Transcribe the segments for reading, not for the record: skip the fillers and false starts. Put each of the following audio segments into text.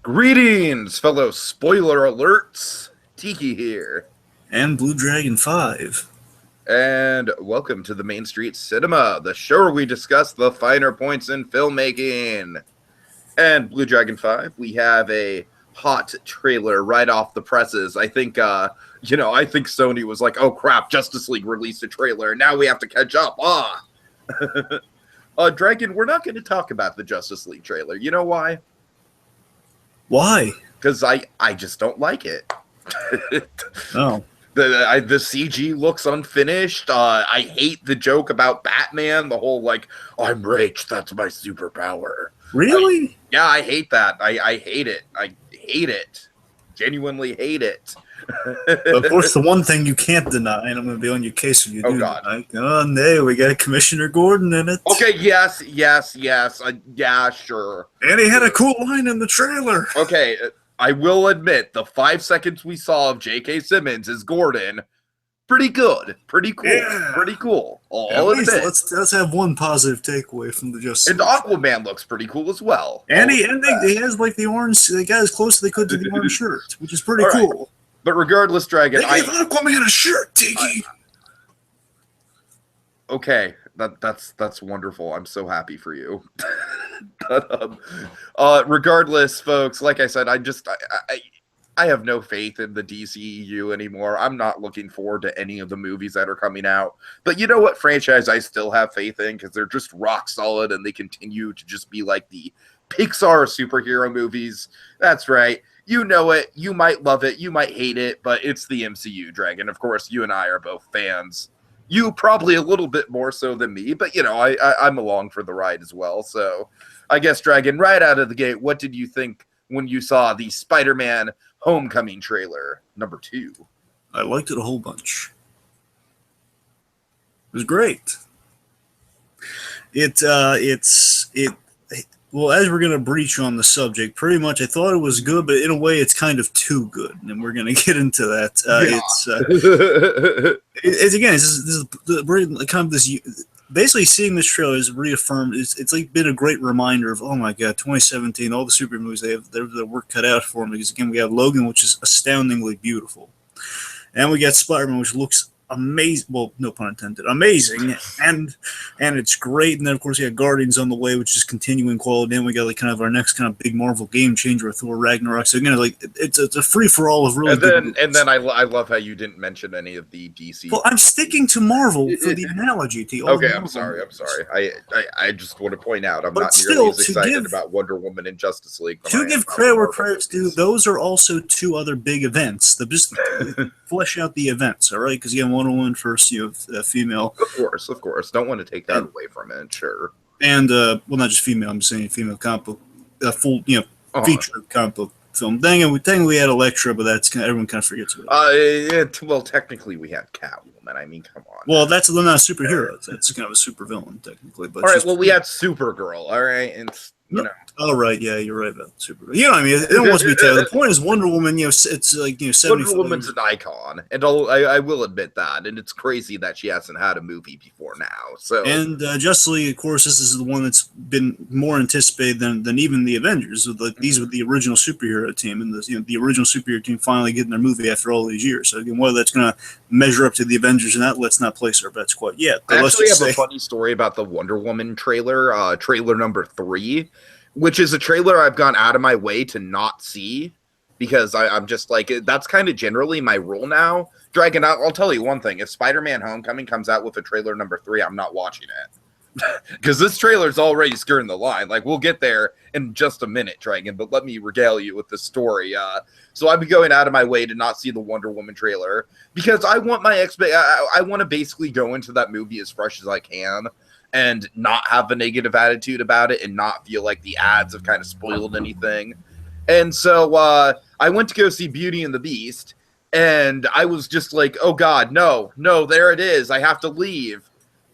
Greetings, fellow spoiler alerts. Tiki here, And Blue Dragon 5. and welcome to the Main Street Cinema, the show where we discuss the finer points in filmmaking. And Blue Dragon 5, we have a hot trailer right off the presses. I think Sony was like, oh crap, Justice League released a trailer, now we have to catch up. Dragon, we're not going to talk about the Justice League trailer. You know why? Why? Because I just don't like it. Oh. The CG looks unfinished. I hate the joke about Batman. The whole like, I'm rich, that's my superpower. Really? I hate that. I hate it. I hate it. Genuinely hate it. Of course, the one thing you can't deny, and I'm going to be on your case if you do. God. Oh, no, we got Commissioner Gordon in it. Okay, yes. Yeah, sure. And he had a cool line in the trailer. Okay, I will admit, the 5 seconds we saw of J.K. Simmons as Gordon, pretty good. Pretty cool. Yeah. Pretty cool. I'll admit. Let's have one positive takeaway from the Justice League. And Aquaman looks pretty cool as well. And he has like the orange, they got as close as they could to the orange shirt, which is pretty cool. Right. But regardless, Dragon, they gave Aquaman a shirt, Tiki. Okay, that's wonderful. I'm so happy for you. Regardless, folks, like I said, I have no faith in the DCEU anymore. I'm not looking forward to any of the movies that are coming out. But you know what franchise I still have faith in, because they're just rock solid and they continue to just be like the Pixar superhero movies. That's right. You know it. You might love it. You might hate it, but it's the MCU, Dragon. Of course, you and I are both fans. You probably a little bit more so than me, but, you know, I'm along for the ride as well. So I guess, Dragon, right out of the gate, what did you think when you saw the Spider-Man Homecoming trailer, number 2? I liked it a whole bunch. It was great. Well, as we're going to breach on the subject, pretty much I thought it was good, but in a way it's kind of too good, and we're going to get into that. Basically seeing this trailer is reaffirmed. It's like been a great reminder of, oh my god, 2017, all the super movies, they have their work cut out for them, because again, we have Logan, which is astoundingly beautiful, and we got Spider-Man, which looks amazing. Well, no pun intended. Amazing, and it's great. And then of course we got Guardians on the way, which is continuing quality. And we got like kind of our next kind of big Marvel game changer with Thor Ragnarok. So again, like it's a free for all of really. And then I love how you didn't mention any of the DC. Well, I'm sticking to Marvel for the analogy. Okay, I'm sorry. I just want to point out I'm not nearly as excited about Wonder Woman and Justice League. To give credit where credit's due, those are also two other big events. Just flesh out the events, all right? Because again, Wonder Woman first, female. Of course. Don't want to take that away from it, sure. And well, not just female. I'm just saying female comic book, full, feature comic book film. Dang, we had Elektra, but that's everyone kind of forgets about it. Well, technically we had Catwoman. I mean, come on. Well, that's not a superhero. That's kind of a super villain, technically. But all right. Well, we had Supergirl. All right, and you know. Oh, right. Yeah, you're right about Supergirl. You know what I mean? It don't want to be told. The point is Wonder Woman, it's like, 70. Wonder Woman's an icon, and I will admit that. And it's crazy that she hasn't had a movie before now. So and Justice League, of course, this is the one that's been more anticipated than even the Avengers. These were the original superhero team, and the original superhero team finally getting their movie after all these years. So again, whether that's going to measure up to the Avengers and that, let's not place our bets quite yet. But I actually have a funny story about the Wonder Woman trailer, trailer number 3. Which is a trailer I've gone out of my way to not see, because I'm just like, that's kind of generally my rule now. Dragon, I'll tell you one thing. If Spider-Man Homecoming comes out with a trailer number 3, I'm not watching it. Because this trailer's already skirting the line. Like, we'll get there in just a minute, Dragon, but let me regale you with the story. So I've been going out of my way to not see the Wonder Woman trailer, because I want I want to basically go into that movie as fresh as I can, and not have a negative attitude about it, and not feel like the ads have kind of spoiled anything. And so I went to go see Beauty and the Beast, and I was just like, oh god, no, there it is, I have to leave.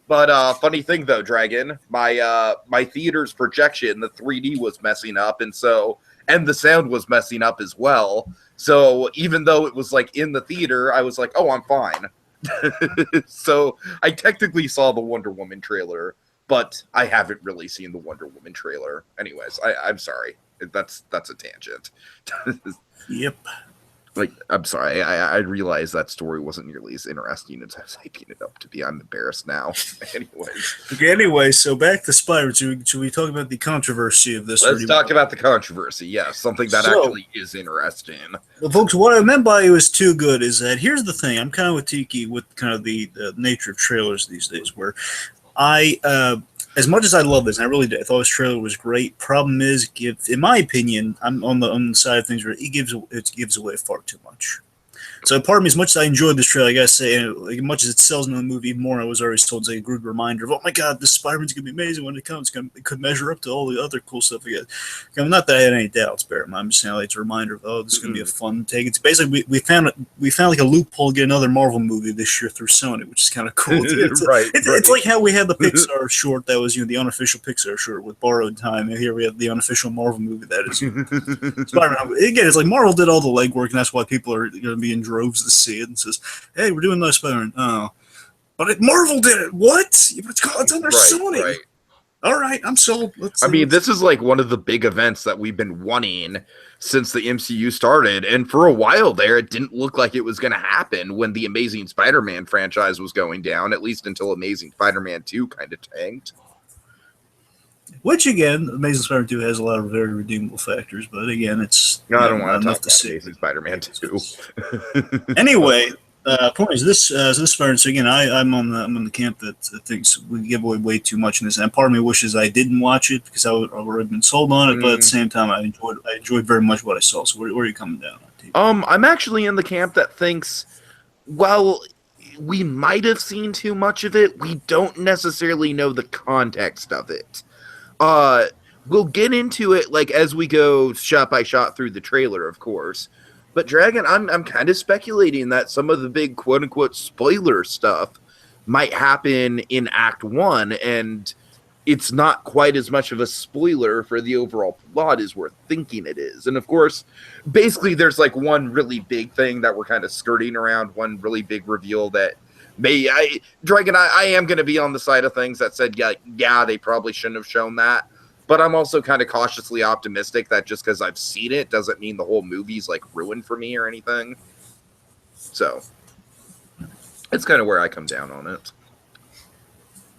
But funny thing though, Dragon, my theater's projection, the 3D was messing up, and the sound was messing up as well. So even though it was like in the theater, I was like, oh, I'm fine. So I technically saw the Wonder Woman trailer, but I haven't really seen the Wonder Woman trailer. Anyways, I'm sorry. That's a tangent. Yep. Like, I'm sorry, I realized that story wasn't nearly as interesting as I was hyping it up to be. I'm embarrassed now. Anyways. Okay, anyway, so back to Spider-Man. Should we talk about the controversy of this? Let's talk about the controversy. Yes, something that actually is interesting. Well, folks, what I meant by it was too good is that here's the thing. I'm kind of with Tiki with kind of the nature of trailers these days, where as much as I love this, and I really did, I thought this trailer was great. Problem is, in my opinion, I'm on the side of things where it gives away far too much. So part of me, as much as I enjoyed this trailer, I gotta say, like, as much as it sells me the movie even more, I was always told, it's like a good reminder of, oh my god, this Spider-Man's gonna be amazing when it comes. It could measure up to all the other cool stuff we get. Not that I had any doubts, bear in mind. I'm just saying, like, it's a reminder of, oh, this is gonna be a fun take. It's basically we found like a loophole to get another Marvel movie this year through Sony, which is kind of cool. It's like how we had the Pixar short that was, the unofficial Pixar short with Borrowed Time, and here we have the unofficial Marvel movie that is Spider-Man. Again, it's like Marvel did all the legwork, and that's why people are gonna be in droves to see it and says, hey, we're doing nice Spider-Man. Oh, but Marvel did it. What? It's under Sony. Right. All right, I'm sold. This is like one of the big events that we've been wanting since the MCU started, and for a while there, it didn't look like it was going to happen when the Amazing Spider-Man franchise was going down, at least until Amazing Spider-Man 2 kind of tanked. Which, again, Amazing Spider-Man 2 has a lot of very redeemable factors, but again, it's I don't want to talk about Amazing Spider-Man 2. Anyway, point is this Spider-Man. So again, I'm on the camp that thinks we give away way too much in this, and part of me wishes I didn't watch it because I would have already been sold on it. But at the same time, I enjoyed very much what I saw. So where are you coming down on? I'm actually in the camp that thinks, well, we might have seen too much of it. We don't necessarily know the context of it. We'll get into it like as we go shot by shot through the trailer, of course. But Dragon, I'm kind of speculating that some of the big quote unquote spoiler stuff might happen in Act 1, and it's not quite as much of a spoiler for the overall plot as we're thinking it is. And of course, basically there's like one really big thing that we're kind of skirting around, one really big reveal that Dragon, I am going to be on the side of things that said, yeah, they probably shouldn't have shown that. But I'm also kind of cautiously optimistic that just because I've seen it doesn't mean the whole movie's like ruined for me or anything. So it's kind of where I come down on it.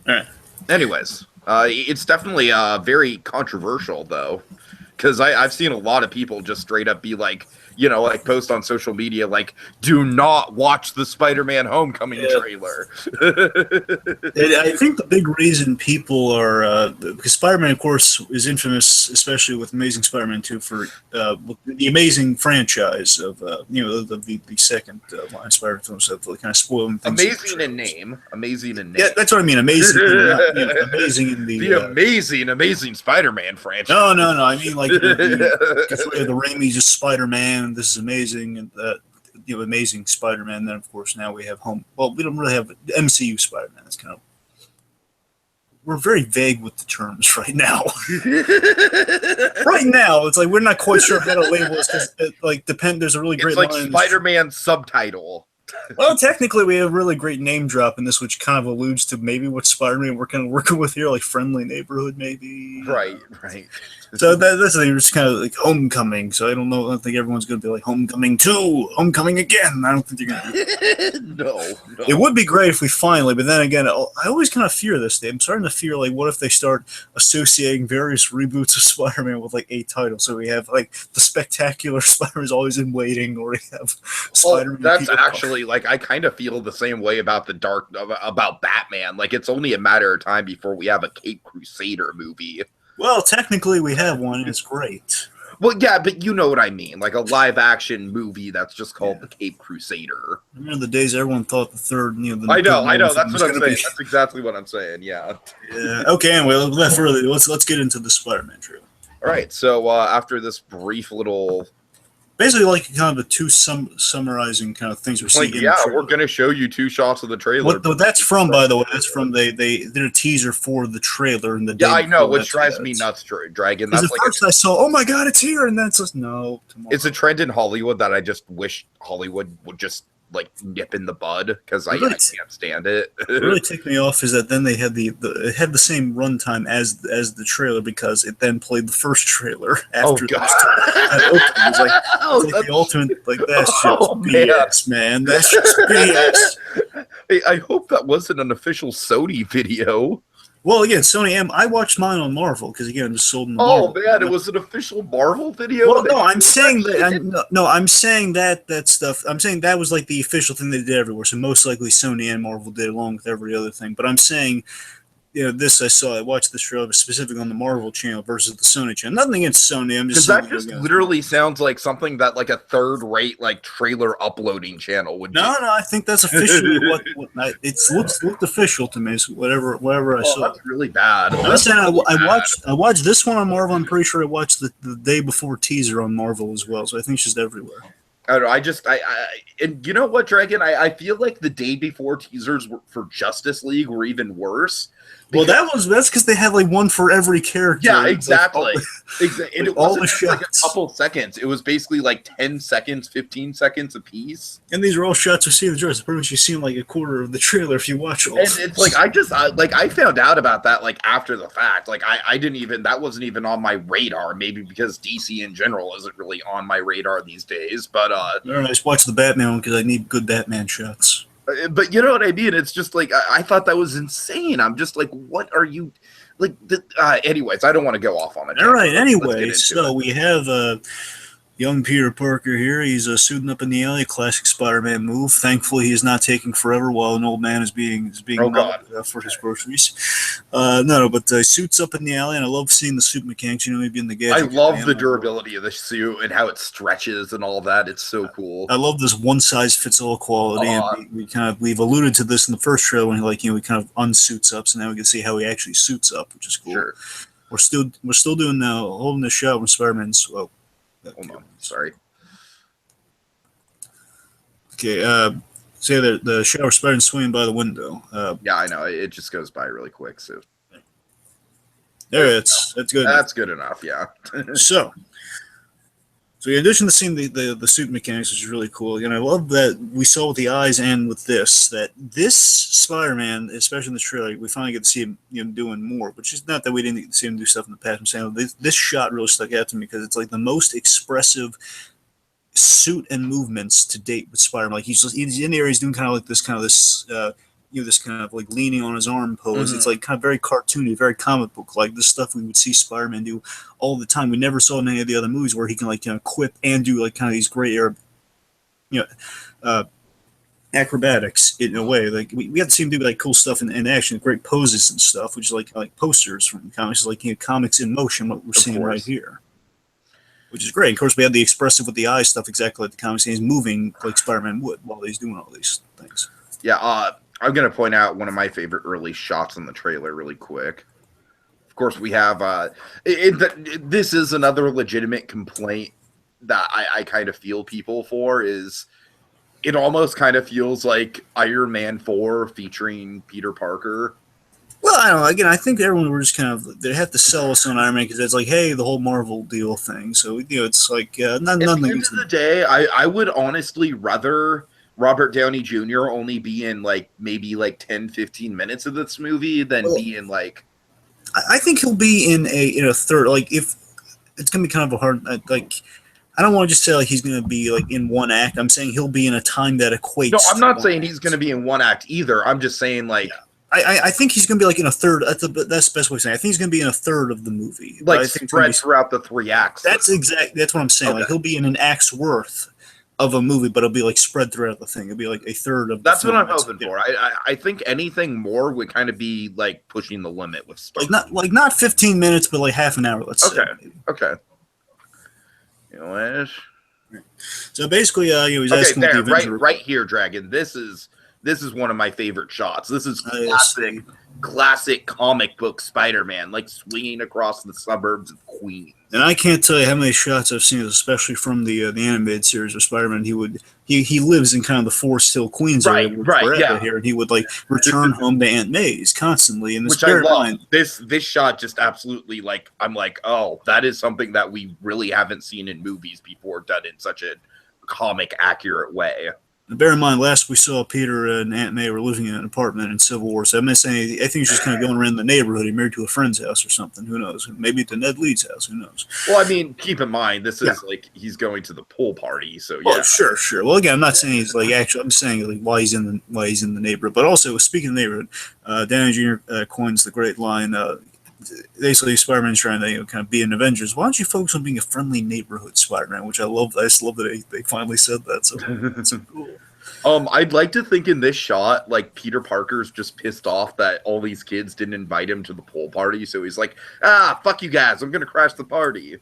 All right. Anyways, it's definitely very controversial though, because I've seen a lot of people just straight up be like, like post on social media, like, do not watch the Spider-Man Homecoming trailer. I think the big reason people are, because Spider-Man, of course, is infamous, especially with Amazing Spider-Man 2, for the amazing franchise of, the second line Spider-Man film, so kind of spoiling things. Amazing in name. Yeah, that's what I mean. Amazing. Amazing in the amazing Spider-Man franchise. No. I mean, like, the Raimi just Spider-Man. This is amazing, and Amazing Spider-Man. Then, of course, now we have home. Well, we don't really have MCU Spider-Man. It's kind of, we're very vague with the terms right now. Right now, it's like we're not quite sure how to label this because there's a really great. It's like Spider-Man subtitle. Well, technically, we have a really great name drop in this, which kind of alludes to maybe what Spider-Man we're kind of working with here, like Friendly Neighborhood, maybe. Right. So that's the thing. It's kind of like Homecoming. So I don't think everyone's going to be like Homecoming 2, Homecoming again. I don't think they're going to do No. It would be great if we finally, but then again, I always kind of fear this. I'm starting to fear, like, what if they start associating various reboots of Spider-Man with, like, a title? So we have, like, the Spectacular Spider-Man's Always in Waiting, or we have Spider-Man. That's actually, like, I kind of feel the same way about about Batman. Like, it's only a matter of time before we have a Caped Crusader movie. Well, technically we have one, and it's great. Well, yeah, but you know what I mean. Like a live-action movie that's just called The Caped Crusader. Remember the days everyone thought the third, I know. That's what I'm saying. That's exactly what I'm saying, yeah. Yeah. Okay, anyway, let's get into the Spider-Man trailer. All right, so after this brief little... Basically, like kind of the two summarizing kind of things we're seeing. Yeah, we're going to show you 2 shots of the trailer. That's from, by the way, they did a teaser for the trailer. And I know, which drives me nuts, Dragon. That's like first I saw, oh my god, it's here, and then it's just, no. Tomorrow. It's a trend in Hollywood that I just wish Hollywood would just like nip in the bud because I Really? can't stand it. What really ticked me off is that then they had it had the same runtime as the trailer because it then played the first trailer Oh after god! that opening. It's like, Oh, it's like the ultimate, like that's just Oh, man. BS, man. That's just BS. Hey, I hope that wasn't an official Sony video. Well, again, Sony M. I watched mine on Marvel because again, I'm just sold in the Oh Marvel. man, it was an official Marvel video. Well, no, I'm saying that. I'm saying that stuff. I'm saying that was like the official thing they did everywhere. So most likely Sony and Marvel did along with every other thing. But I'm saying, this I watched this trailer specifically on the Marvel channel versus the Sony channel. Nothing against Sony. I'm just because saying, that just literally sounds like something that like a third-rate like trailer uploading channel would do. No, I think that's officially what looked official to me. So whatever I saw. That's really bad. I'm saying I watched this one on Marvel. I'm pretty sure I watched the day before teaser on Marvel as well. So I think it's just everywhere. I don't know, and you know what, Dragon? I feel like the day before teasers for Justice League were even worse. Well, that's because they had like one for every character. Yeah, exactly. Exactly. And it all wasn't the like shots. a couple seconds. It was basically like 10 seconds, 15 seconds a piece. And these are all shots of seeing the dress. Pretty much you see like a quarter of the trailer if you watch all. And it's like I found out about that like after the fact. Like I didn't even, that wasn't even on my radar. Maybe because DC in general isn't really on my radar these days. But all right, I just watch the Batman one because I need good Batman shots. But you know what I mean? It's just like I thought that was insane. I'm just like, what are you like? Anyways, I don't want to go off on it. All right. Anyway, so we have young Peter Parker here. He's suiting up in the alley, classic Spider-Man move. Thankfully, he is not taking forever while an old man is being mobbed for his groceries. But he suits up in the alley, and I love seeing the suit mechanics. Maybe in the gadget. I love the durability of the suit and how it stretches and all that. It's so cool. I love this one-size-fits-all quality, and we've alluded to this in the first trailer when he kind of unsuits up. So now we can see how he actually suits up, which is cool. Sure. We're still doing holding the shot when Spider-Man's. Hold on, sorry. Okay, say that the shower Spider-Man swinging by the window. Yeah, I know. It just goes by really quick. So that's good. That's good enough. Yeah. So in addition to seeing the suit mechanics, which is really cool, and I love that we saw with the eyes and with this Spider-Man, especially in the trailer, we finally get to see him doing more. Which is not that we didn't see him do stuff in the past. I'm saying this shot really stuck out to me because it's like the most expressive suit and movements to date with Spider-Man. Like he's in the area, he's doing kind of this this kind of like leaning on his arm pose. It's like kind of very cartoony, very comic book like this stuff we would see Spider-Man do all the time. We never saw in any of the other movies where he can like quip and do like kind of these great acrobatics in a way. Like we got to see him do like cool stuff in action, great poses and stuff, which is like posters from comics, like comics in motion. What we're seeing right here, which is great. Of course, we had the expressive with the eye stuff, exactly like the comics. He's moving like Spider-Man would while he's doing all these things. Yeah. I'm going to point out one of my favorite early shots in the trailer really quick. Of course, we have this is another legitimate complaint that I kind of feel people for is it almost kind of feels like Iron Man 4 featuring Peter Parker. Well, I don't know. Again, I think everyone was just kind of they have to sell us on Iron Man because it's like, hey, the whole Marvel deal thing. So it's like nothing. At the end of the day, I would honestly rather Robert Downey Jr. only be in like maybe like 10, 15 minutes of this movie than be in like. I think he'll be in a third. Like if it's gonna be kind of a hard like. I don't want to just say like he's gonna be like in one act. I'm saying he'll be in a time that equates. No, I'm not saying he's gonna be in one act either. I'm just saying like. Yeah. I think he's gonna be like in a third. That's the best way of saying. I think he's gonna be in a third of the movie. Like spread throughout the 3 acts. That's what I'm saying. Okay. Like he'll be in an act's worth of a movie, but it'll be like spread throughout the thing. It'll be like a third of. That's what I'm hoping for. I think anything more would kind of be like pushing the limit with stuff. Like not 15 minutes, but like half an hour. Let's say. Okay. You know what? So basically, he's asking there, what the right here, Dragon. This is one of my favorite shots. This is classic comic book Spider-Man, like swinging across the suburbs of Queens. And I can't tell you how many shots I've seen, especially from the animated series of Spider-Man. He lives in kind of the Forest Hill, Queens area, here, and he would like return home to Aunt May's constantly. And which I love. This shot just absolutely like I'm like, oh, that is something that we really haven't seen in movies before, done in such a comic accurate way. Bear in mind, last we saw Peter and Aunt May were living in an apartment in Civil War, so I'm not saying, I think he's just kind of going around the neighborhood. He married to a friend's house or something. Who knows? Maybe to Ned Leeds' house. Who knows? Well, I mean, keep in mind this is like he's going to the pool party, so yeah. Oh, sure. Well, again, I'm not saying he's like actually. I'm saying like why he's in the neighborhood. But also, speaking of neighborhood, Downey Jr. Coins the great line. Basically, Spider-Man's trying to kind of be an Avengers. Why don't you focus on being a friendly neighborhood Spider-Man? Which I love. I just love that they finally said that. So that's so cool. I'd like to think in this shot, like Peter Parker's just pissed off that all these kids didn't invite him to the pool party, so he's like, fuck you guys, I'm gonna crash the party.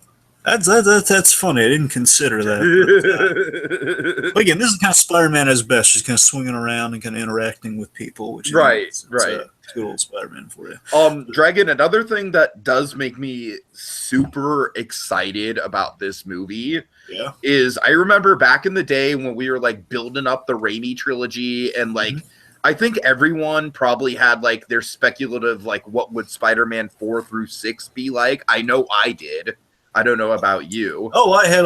That's funny. I didn't consider that. But again, this is kind of Spider-Man at his best, just kind of swinging around and kind of interacting with people, which it's good old Spider-Man for you. Dragon, another thing that does make me super excited about this movie is I remember back in the day when we were like building up the Raimi trilogy and like I think everyone probably had like their speculative like what would Spider-Man 4 through 6 be like. I know I did. I don't know about you. Oh, I had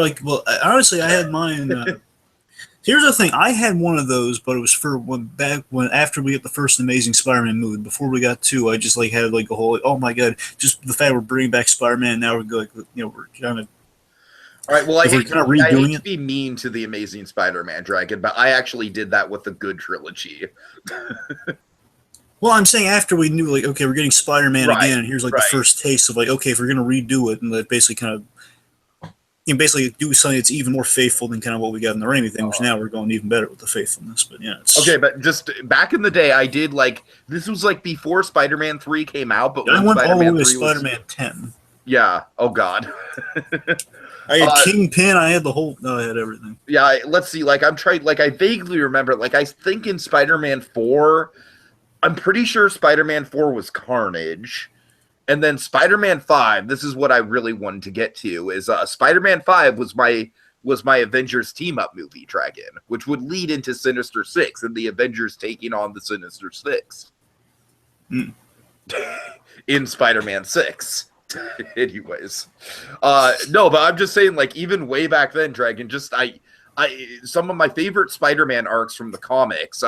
honestly, I had mine. Here's the thing: I had one of those, but it was for after we got the first Amazing Spider-Man movie. Before we got two, I just like had like a whole. Oh my god! Just the fact we're bringing back Spider-Man now, we're going, we're kind of. All right. Well, I hate to be mean to the Amazing Spider-Man Dragon, but I actually did that with the good trilogy. Well, I'm saying after we knew, like, okay, we're getting Spider-Man again, and here's like the first taste of like, okay, if we're gonna redo it and like basically kind of, basically do something that's even more faithful than kind of what we got in the Raimi thing, which now we're going even better with the faithfulness. But yeah, okay, but just back in the day, I did like this was like before Spider-Man 3 came out, but I went all the way to Spider-Man 10. Yeah. Oh God. I had Kingpin. I had I had everything. Yeah. Let's see. Like I'm trying. Like I vaguely remember. Like I think in Spider-Man 4. I'm pretty sure Spider-Man 4 was Carnage. And then Spider-Man 5, this is what I really wanted to get to, is Spider-Man 5 was my Avengers team-up movie, Dragon, which would lead into Sinister Six and the Avengers taking on the Sinister Six. In Spider-Man 6. Anyways. No, but I'm just saying, like, even way back then, Dragon, just some of my favorite Spider-Man arcs from the comics.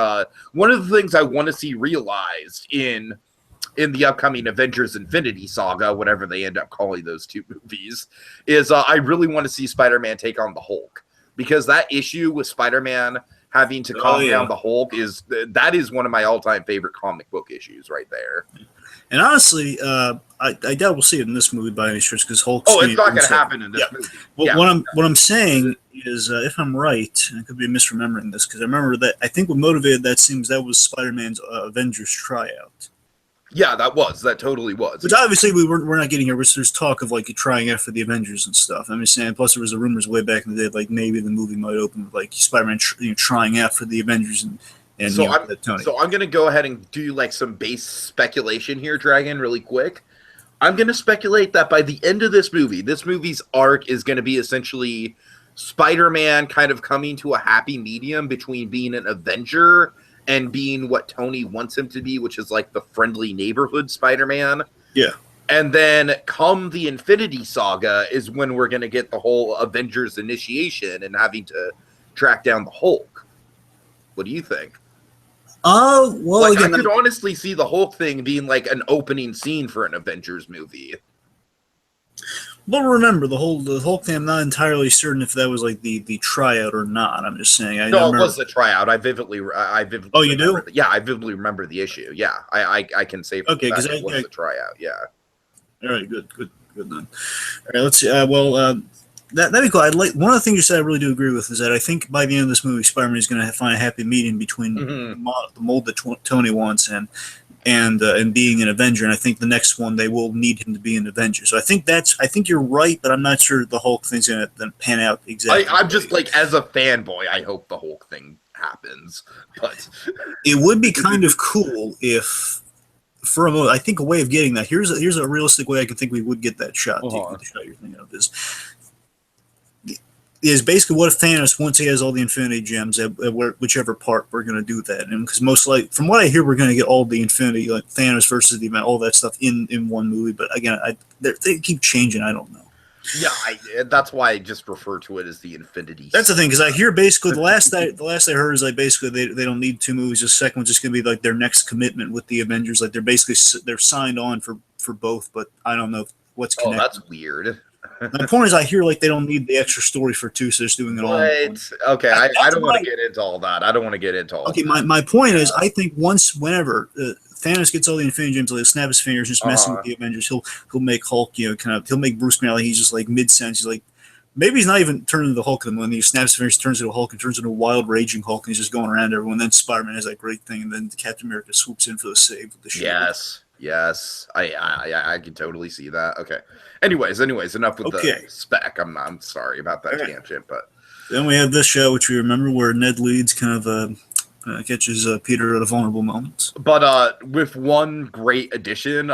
One of the things I want to see realized in the upcoming Avengers Infinity Saga, whatever they end up calling those two movies, is I really want to see Spider-Man take on the Hulk, because that issue with Spider-Man having to calm down the Hulk is one of my all-time favorite comic book issues right there. And honestly, I doubt we'll see it in this movie by any stretch, because Hulk. Oh, it's not going to happen in this movie. Well, what I'm saying is, if I'm right, and I could be misremembering this, because I remember that I think what motivated that seems that was Spider-Man's Avengers tryout. Yeah, that totally was. Which obviously we're not getting here. Which there's talk of like trying out for the Avengers and stuff. I'm just saying. Plus, there was the rumors way back in the day, like maybe the movie might open with like Spider-Man trying out for the Avengers and so I'm going to go ahead and do like some base speculation here, Dragon, really quick. I'm going to speculate that by the end of this movie's arc is going to be essentially Spider-Man kind of coming to a happy medium between being an Avenger and being what Tony wants him to be, which is like the friendly neighborhood Spider-Man. Yeah. And then come the Infinity Saga is when we're going to get the whole Avengers initiation and having to track down the Hulk. What do you think? Well, like, again, I could honestly see the Hulk thing being like an opening scene for an Avengers movie. Well, remember the Hulk thing. I'm not entirely certain if that was like the tryout or not. I'm just saying. It was the tryout. I vividly. Oh, you do? I vividly remember the issue. Yeah, I can say. Okay, because it was the tryout. Yeah. All right. Good then. All right. Let's see. That'd be cool. One of the things you said I really do agree with is that I think by the end of this movie, Spider-Man is going to find a happy medium between the mold that Tony wants and being an Avenger. And I think the next one they will need him to be an Avenger. So I think you're right, but I'm not sure the Hulk thing's going to pan out exactly. I'm just like, as a fanboy, I hope the Hulk thing happens. But it would be kind of cool if. For a moment, I think a way of getting that here's a realistic way I can think we would get that shot. The shot you're thinking of is basically what if Thanos, once he has all the Infinity Gems, at whichever part we're going to do that, and because most likely, from what I hear, we're going to get all the Infinity, like Thanos versus the event, all that stuff in one movie. But again, they keep changing. I don't know. Yeah, that's why I just refer to it as the Infinity. That's the thing, because I hear basically the last I heard is like basically they don't need two movies. The second one's just gonna be like their next commitment with the Avengers. Like they're basically they're signed on for both, but I don't know what's Oh, connected. that's weird. My point is, I hear like they don't need the extra story for two, so they're just doing it all. Okay, I don't want right. to get into all that. I don't want to get into all. Okay, my point is, I think whenever Thanos gets all the Infinity Gems, he'll snap his fingers, just messing with the Avengers. He'll make Hulk, he'll make Bruce Banner. Like he's just like mid-sense. He's like, maybe he's not even turning into the Hulk. And when he snaps his fingers, turns into a Hulk and turns into a wild, raging Hulk, and he's just going around everyone. Then Spider-Man has that great thing, and then Captain America swoops in for the save with the shield. Yes, I can totally see that. Okay. Anyways, enough with the spec. I'm sorry about that tangent, but then we have this show, which we remember, where Ned Leeds kind of catches Peter at a vulnerable moment. But with one great addition,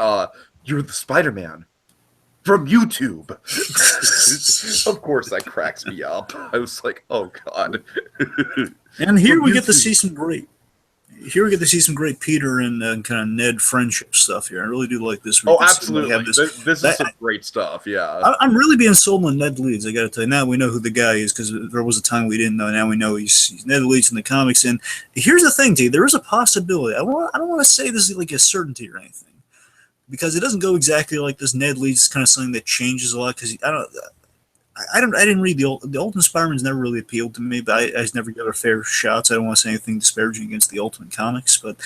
you're the Spider-Man from YouTube. Of course, that cracks me up. I was like, oh god. And here we get to see some great. Here we get to see some great Peter and kind of Ned friendship stuff here. I really do like this. Oh, absolutely. This is some great stuff, yeah. I'm really being sold on Ned Leeds, I got to tell you. Now we know who the guy is because there was a time we didn't know. Now we know he's Ned Leeds in the comics. And here's the thing, T. There is a possibility. I don't want to say this is like a certainty or anything because it doesn't go exactly like this. Ned Leeds is kind of something that changes a lot because I didn't read the Ultimate Spider-Man's never really appealed to me, but I just never got a fair shots. I don't want to say anything disparaging against the Ultimate Comics, but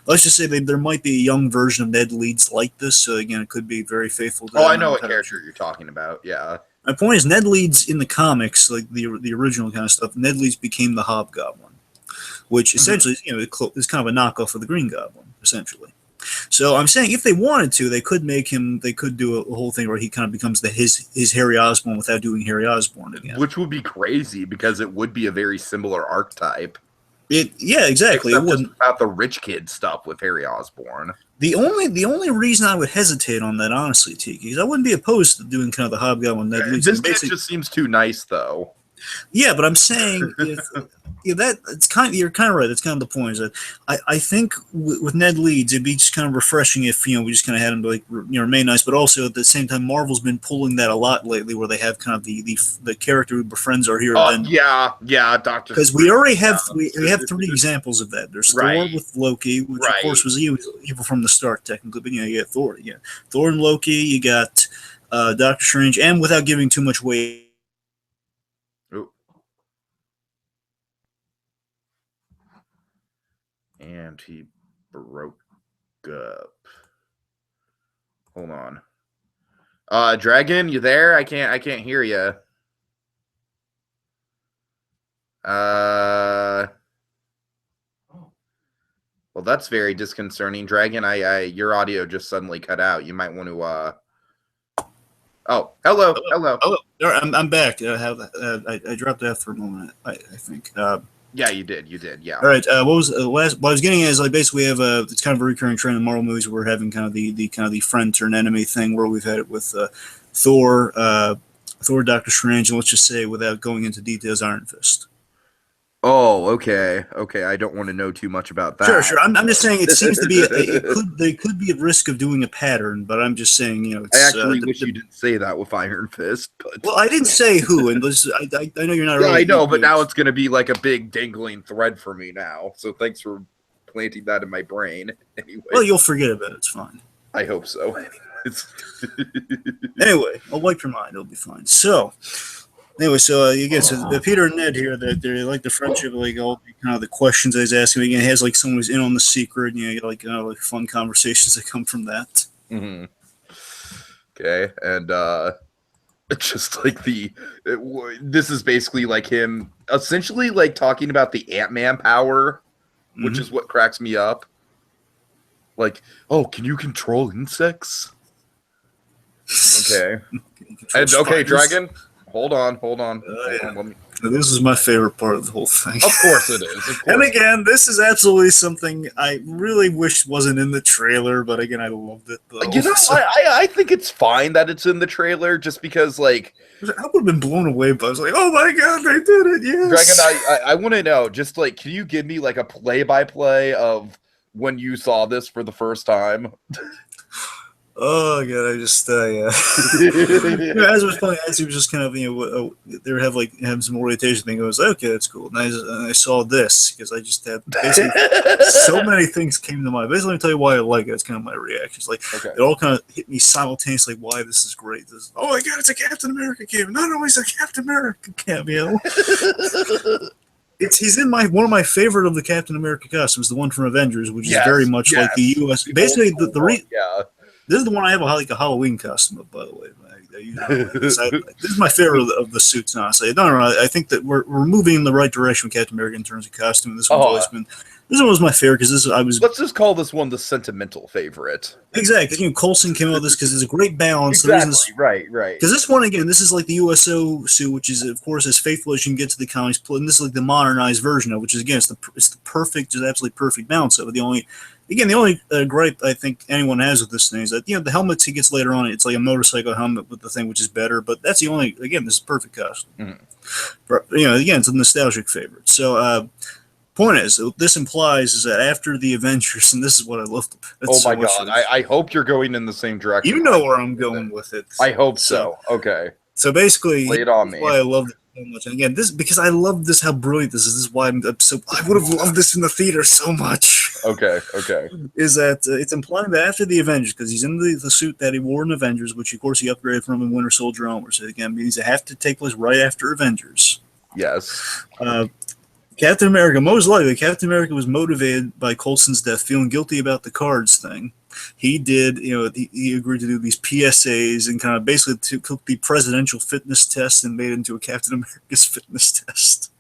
let's just say there might be a young version of Ned Leeds like this. So again, it could be very faithful to I know what character you're talking about. Yeah. My point is Ned Leeds in the comics, like the original kind of stuff, Ned Leeds became the Hobgoblin, which essentially is kind of a knockoff of the Green Goblin, essentially. So I'm saying if they wanted to, they could do a whole thing where he kind of becomes his Harry Osborn without doing Harry Osborn again. Which would be crazy because it would be a very similar archetype. Yeah, exactly. Except it wouldn't about the rich kid stuff with Harry Osborn. The only reason I would hesitate on that, honestly, Tiki, is I wouldn't be opposed to doing kind of the Hobgoblin Ned Leeds. This kid just seems too nice, though. Yeah, but I'm saying you're kind of right. That's kind of the point. Is that I think with Ned Leeds, it'd be just kind of refreshing if we just kind of had him remain nice, but also at the same time, Marvel's been pulling that a lot lately, where they have kind of the character who befriends our hero. Yeah, Doctor. Because we already have we have three examples of that. There's Thor with Loki, which of course was evil from the start, technically, but you got Thor. Yeah, Thor and Loki. You got Doctor Strange, and without giving too much weight. And he broke up. Hold on. Dragon, you there? I can't hear you. Well, that's very disconcerting, Dragon. Your audio just suddenly cut out. You might want to Oh, hello. Oh, I'm back. I dropped that for a moment. I think. Yeah, you did. Yeah. All right. What was last? What I was getting at is basically we have it's kind of a recurring trend in Marvel movies where we're having kind of the friend turn enemy thing where we've had it with Thor, Doctor Strange, and let's just say without going into details, Iron Fist. Oh, okay. I don't want to know too much about that. Sure. I'm just saying it seems to be they could be at risk of doing a pattern, but I'm just saying I actually wish you didn't say that with Iron Fist. But well, I didn't say who, and I know you're not. Yeah, really I know, but now it's going to be like a big dangling thread for me now. So thanks for planting that in my brain. Anyway, well, you'll forget about it. It's fine. I hope so. Anyway, I'll wipe your mind. It'll be fine. So. Anyway, so again, so Peter and Ned here, they like the friendship, like all kind of the questions I was asking. Again, it has like someone who's in on the secret, like fun conversations that come from that. Mm-hmm. Okay, and just like this is basically like him, essentially like talking about the Ant-Man power, which is what cracks me up. Like, oh, can you control insects? Okay, and okay, Dragon. Hold on. This is my favorite part of the whole thing. Of course it is. And again, this is absolutely something I really wish wasn't in the trailer, but again, I loved it. Though. I think it's fine that it's in the trailer, just because, like, I would have been blown away. But I was like, "Oh my god, they did it!" Yes. Dragon, I want to know, just like, can you give me like a play-by-play of when you saw this for the first time? Oh god, I just yeah. As it was playing, as he was just kind of they would have like having some orientation thing. I was like, okay, that's cool. And I saw this because I just had basically so many things came to mind. Basically, let me tell you why I like it. It's kind of my reactions. Like Okay. it all kind of hit me simultaneously. Why this is great. Oh my god, it's a Captain America cameo. Not only is it a Captain America cameo. He's in one of my favorite of the Captain America costumes, the one from Avengers, which is very much like the U.S. Basically, yeah. This is the one I have like a Halloween costume of, by the way. This is my favorite of the suits, honestly. No, I think that we're moving in the right direction with Captain America in terms of costume. This one's always been. This one was my favorite because Let's just call this one the sentimental favorite. Exactly. Coulson came out with this because there's a great balance. Exactly. Right. Because this one again, this is like the USO suit, which is of course as faithful as you can get to the comics. And this is like the modernized version of, which is again, it's the perfect, just absolutely perfect balance of it. The only gripe I think anyone has with this thing is that the helmets he gets later on, it's like a motorcycle helmet with the thing, which is better. But that's the only. Again, this is perfect costume. Mm-hmm. But, again, it's a nostalgic favorite. So. Point is, this implies is that after the Avengers, and this is what I love. Oh my god! I hope you're going in the same direction. You know where I'm going with it. I hope so. Okay. So basically, lay it on me. Why I love it so much. And again, because I love this, how brilliant this is. This is why I'm so. I would have loved this in the theater so much. Okay. Is that it's implying that after the Avengers, because he's in the suit that he wore in Avengers, which of course he upgraded from in Winter Soldier onwards. So again, means it have to take place right after Avengers. Yes. Captain America, most likely, Captain America was motivated by Coulson's death, feeling guilty about the cards thing. He did, he agreed to do these PSAs and kind of basically took the presidential fitness test and made it into a Captain America's fitness test.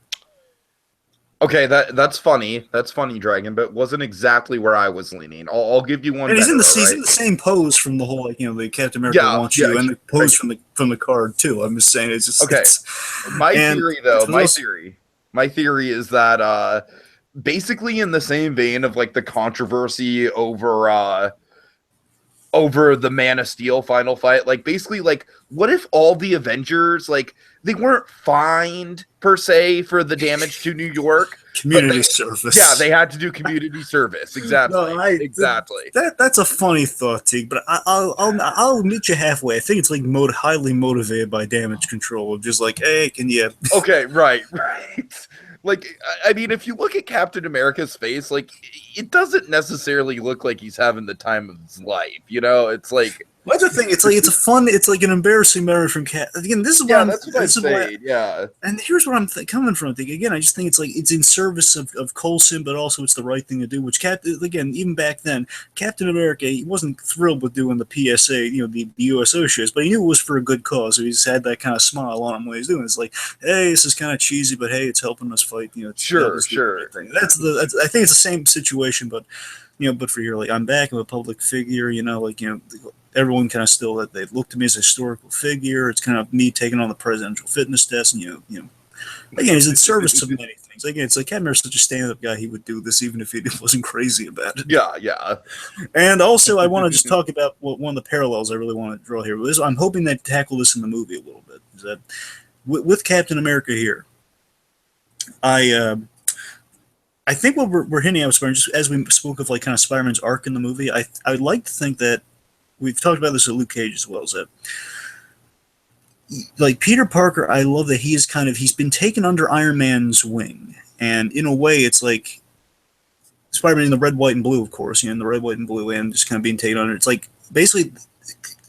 Okay, that's funny. That's funny, Dragon, but wasn't exactly where I was leaning. I'll give you one. And he's in the same pose from the whole, the Captain America wants you, and the pose from the card too. I'm just saying, it's just okay. My theory is that basically in the same vein of like the controversy over the Man of Steel final fight, like basically like what if all the Avengers like they weren't fined per se for the damage to New York? Community service. Yeah, they had to do community service. Exactly. No, exactly. That's a funny thought, Teague, but I'll meet you halfway. I think it's like highly motivated by damage control. Of just like, hey, can you? Okay, right. Like, I mean, if you look at Captain America's face, like, it doesn't necessarily look like he's having the time of his life. It's like. That's the thing. It's like an embarrassing memory from Cap. Again, this is what that's what I'm saying. Yeah. And here's where I'm coming from. Again, I just think it's like it's in service of Coulson, but also it's the right thing to do. Which again, even back then, Captain America, he wasn't thrilled with doing the PSA, the USO shows, but he knew it was for a good cause. So he just had that kind of smile on him when he's doing it. It's like, hey, this is kind of cheesy, but hey, it's helping us fight. Sure. That's I think it's the same situation, but but for here, like I'm back, I'm a public figure. Everyone kind of still that they look to me as a historical figure. It's kind of me taking on the presidential fitness test, and again, he's in service to many things. Again, it's like Captain America's such a stand-up guy; he would do this even if he wasn't crazy about it. Yeah. And also, I want to just talk about one of the parallels I really want to draw here. I'm hoping they tackle this in the movie a little bit. Is that with Captain America here? I think what we're hinting at, just as we spoke of like kind of Spider-Man's arc in the movie, I'd like to think that. We've talked about this with Luke Cage as well, is that like Peter Parker, I love that he's been taken under Iron Man's wing. And in a way, it's like Spider-Man in the red, white, and blue, of course, in the red, white, and blue, and just kind of being taken under. It's like basically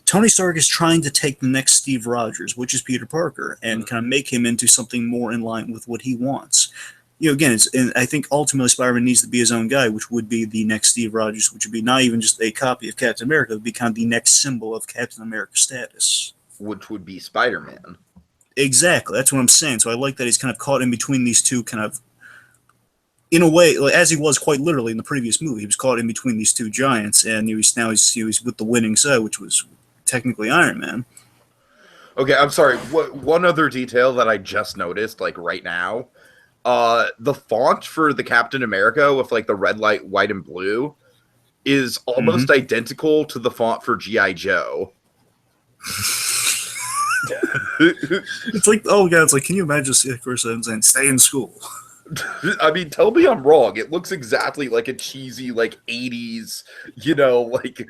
Tony Stark is trying to take the next Steve Rogers, which is Peter Parker, and kind of make him into something more in line with what he wants. Again, and I think ultimately Spider-Man needs to be his own guy, which would be the next Steve Rogers, which would be not even just a copy of Captain America, it would be kind of the next symbol of Captain America status. Which would be Spider-Man. Exactly, that's what I'm saying. So I like that he's kind of caught in between these two kind of, in a way, like, as he was quite literally in the previous movie, he was caught in between these two giants, and he's with the winning side, which was technically Iron Man. Okay, I'm sorry. One other detail that I just noticed, like right now, the font for the Captain America with like the red, light, white, and blue is almost identical to the font for G.I. Joe. It's like, oh god, it's like, can you imagine, of course, I'm saying, stay in school. I mean, tell me I'm wrong. It looks exactly like a cheesy, like 80s, like.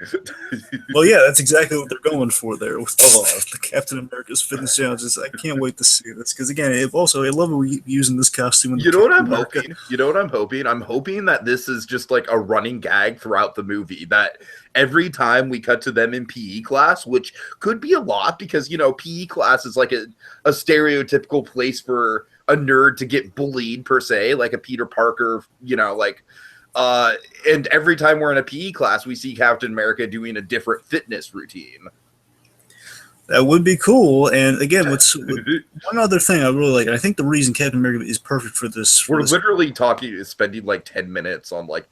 Well, yeah, that's exactly what they're going for there with the Captain America's fitness challenges. I can't wait to see this because again, I love using this costume. In You know what I'm America. hoping? You know what I'm hoping? I'm hoping that this is just like a running gag throughout the movie. That every time we cut to them in PE class, which could be a lot because PE class is like a stereotypical place for a nerd to get bullied per se, like a Peter Parker, and every time we're in a PE class, we see Captain America doing a different fitness routine. That would be cool. And again, one other thing I really like, I think the reason Captain America is perfect for this. We're literally spending like 10 minutes on like